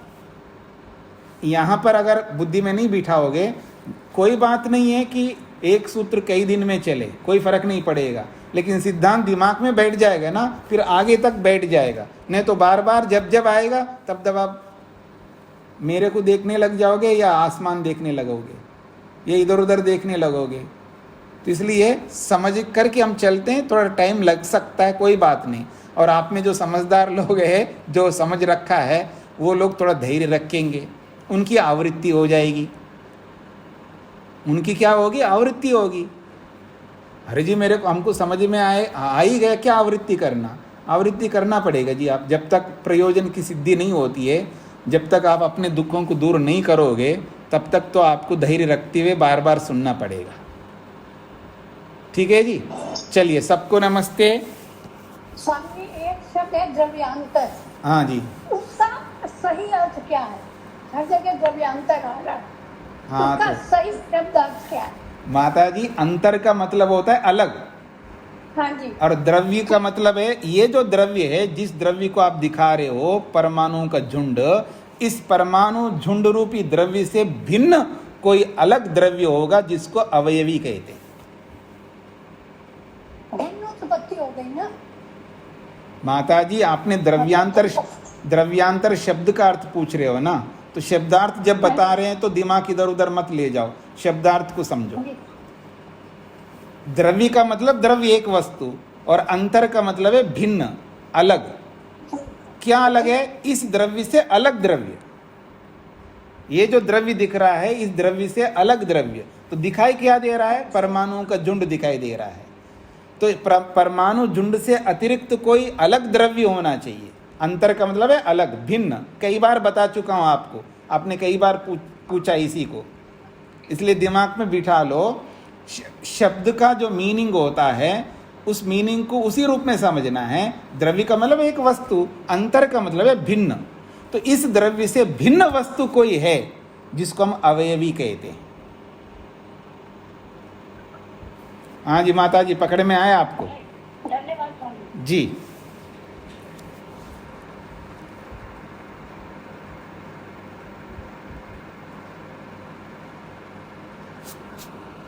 यहाँ पर अगर बुद्धि में नहीं बिठाओगे, कोई बात नहीं है कि एक सूत्र कई दिन में चले, कोई फर्क नहीं पड़ेगा, लेकिन सिद्धांत दिमाग में बैठ जाएगा ना, फिर आगे तक बैठ जाएगा। नहीं तो बार बार जब आएगा तब आप मेरे को देखने लग जाओगे या आसमान देखने लगोगे या इधर उधर देखने लगोगे। तो इसलिए समझ करके हम चलते हैं, थोड़ा टाइम लग सकता है, कोई बात नहीं। और आप में जो समझदार लोग हैं, जो समझ रखा है, वो लोग थोड़ा धैर्य रखेंगे, उनकी आवृत्ति हो जाएगी। उनकी क्या होगी? आवृत्ति होगी। अरे जी हमको समझ में आ ही गया, क्या आवृत्ति करना? आवृत्ति करना पड़ेगा जी। आप जब तक प्रयोजन की सिद्धि नहीं होती है, जब तक आप अपने दुखों को दूर नहीं करोगे, तब तक तो आपको धैर्य रखते हुए बार बार सुनना पड़ेगा। ठीक है जी? चलिए, सबको नमस्ते। स्वामी एक शब्द है द्रव्यांतर। हाँ जी। उसका सही अर्थ क्या है? हर जगह द्रव्यांतर आ रहा है, हाँ उसका तो सही शब्द अर्थ क्या है? माता जी, अंतर का मतलब होता है अलग, हाँ जी, और द्रव्य का मतलब है ये जो द्रव्य है, जिस द्रव्य को आप दिखा रहे हो परमाणुओं का झुंड, इस परमाणु झुंड रूपी द्रव्य से भिन्न कोई अलग द्रव्य होगा जिसको अवयवी कहते हैं। भिन्न उत्पत्ति हो गई ना। माता जी, आपने द्रव्यांतर शब्द का अर्थ पूछ रहे हो ना, तो शब्दार्थ जब बता रहे हैं तो दिमाग इधर उधर मत ले जाओ, शब्दार्थ को समझो। जी, द्रव्य का मतलब द्रव्य एक वस्तु, और अंतर का मतलब है भिन्न, अलग। क्या अलग है? इस द्रव्य से अलग द्रव्य। ये जो द्रव्य दिख रहा है, इस द्रव्य से अलग द्रव्य। तो दिखाई क्या दे रहा है? परमाणुओं का झुंड दिखाई दे रहा है। तो परमाणु झुंड से अतिरिक्त कोई अलग द्रव्य होना चाहिए। अंतर का मतलब है अलग, भिन्न। कई बार बता चुका हूं आपको, आपने कई बार पूछा इसी को, इसलिए दिमाग में बिठा लो। शब्द का जो मीनिंग होता है, उस मीनिंग को उसी रूप में समझना है। द्रव्य का मतलब एक वस्तु, अंतर का मतलब है भिन्न। तो इस द्रव्य से भिन्न वस्तु कोई है जिसको हम अवयवी कहते हैं। हाँ जी माता जी, पकड़ में आया आपको? धन्यवाद स्वामी। जी।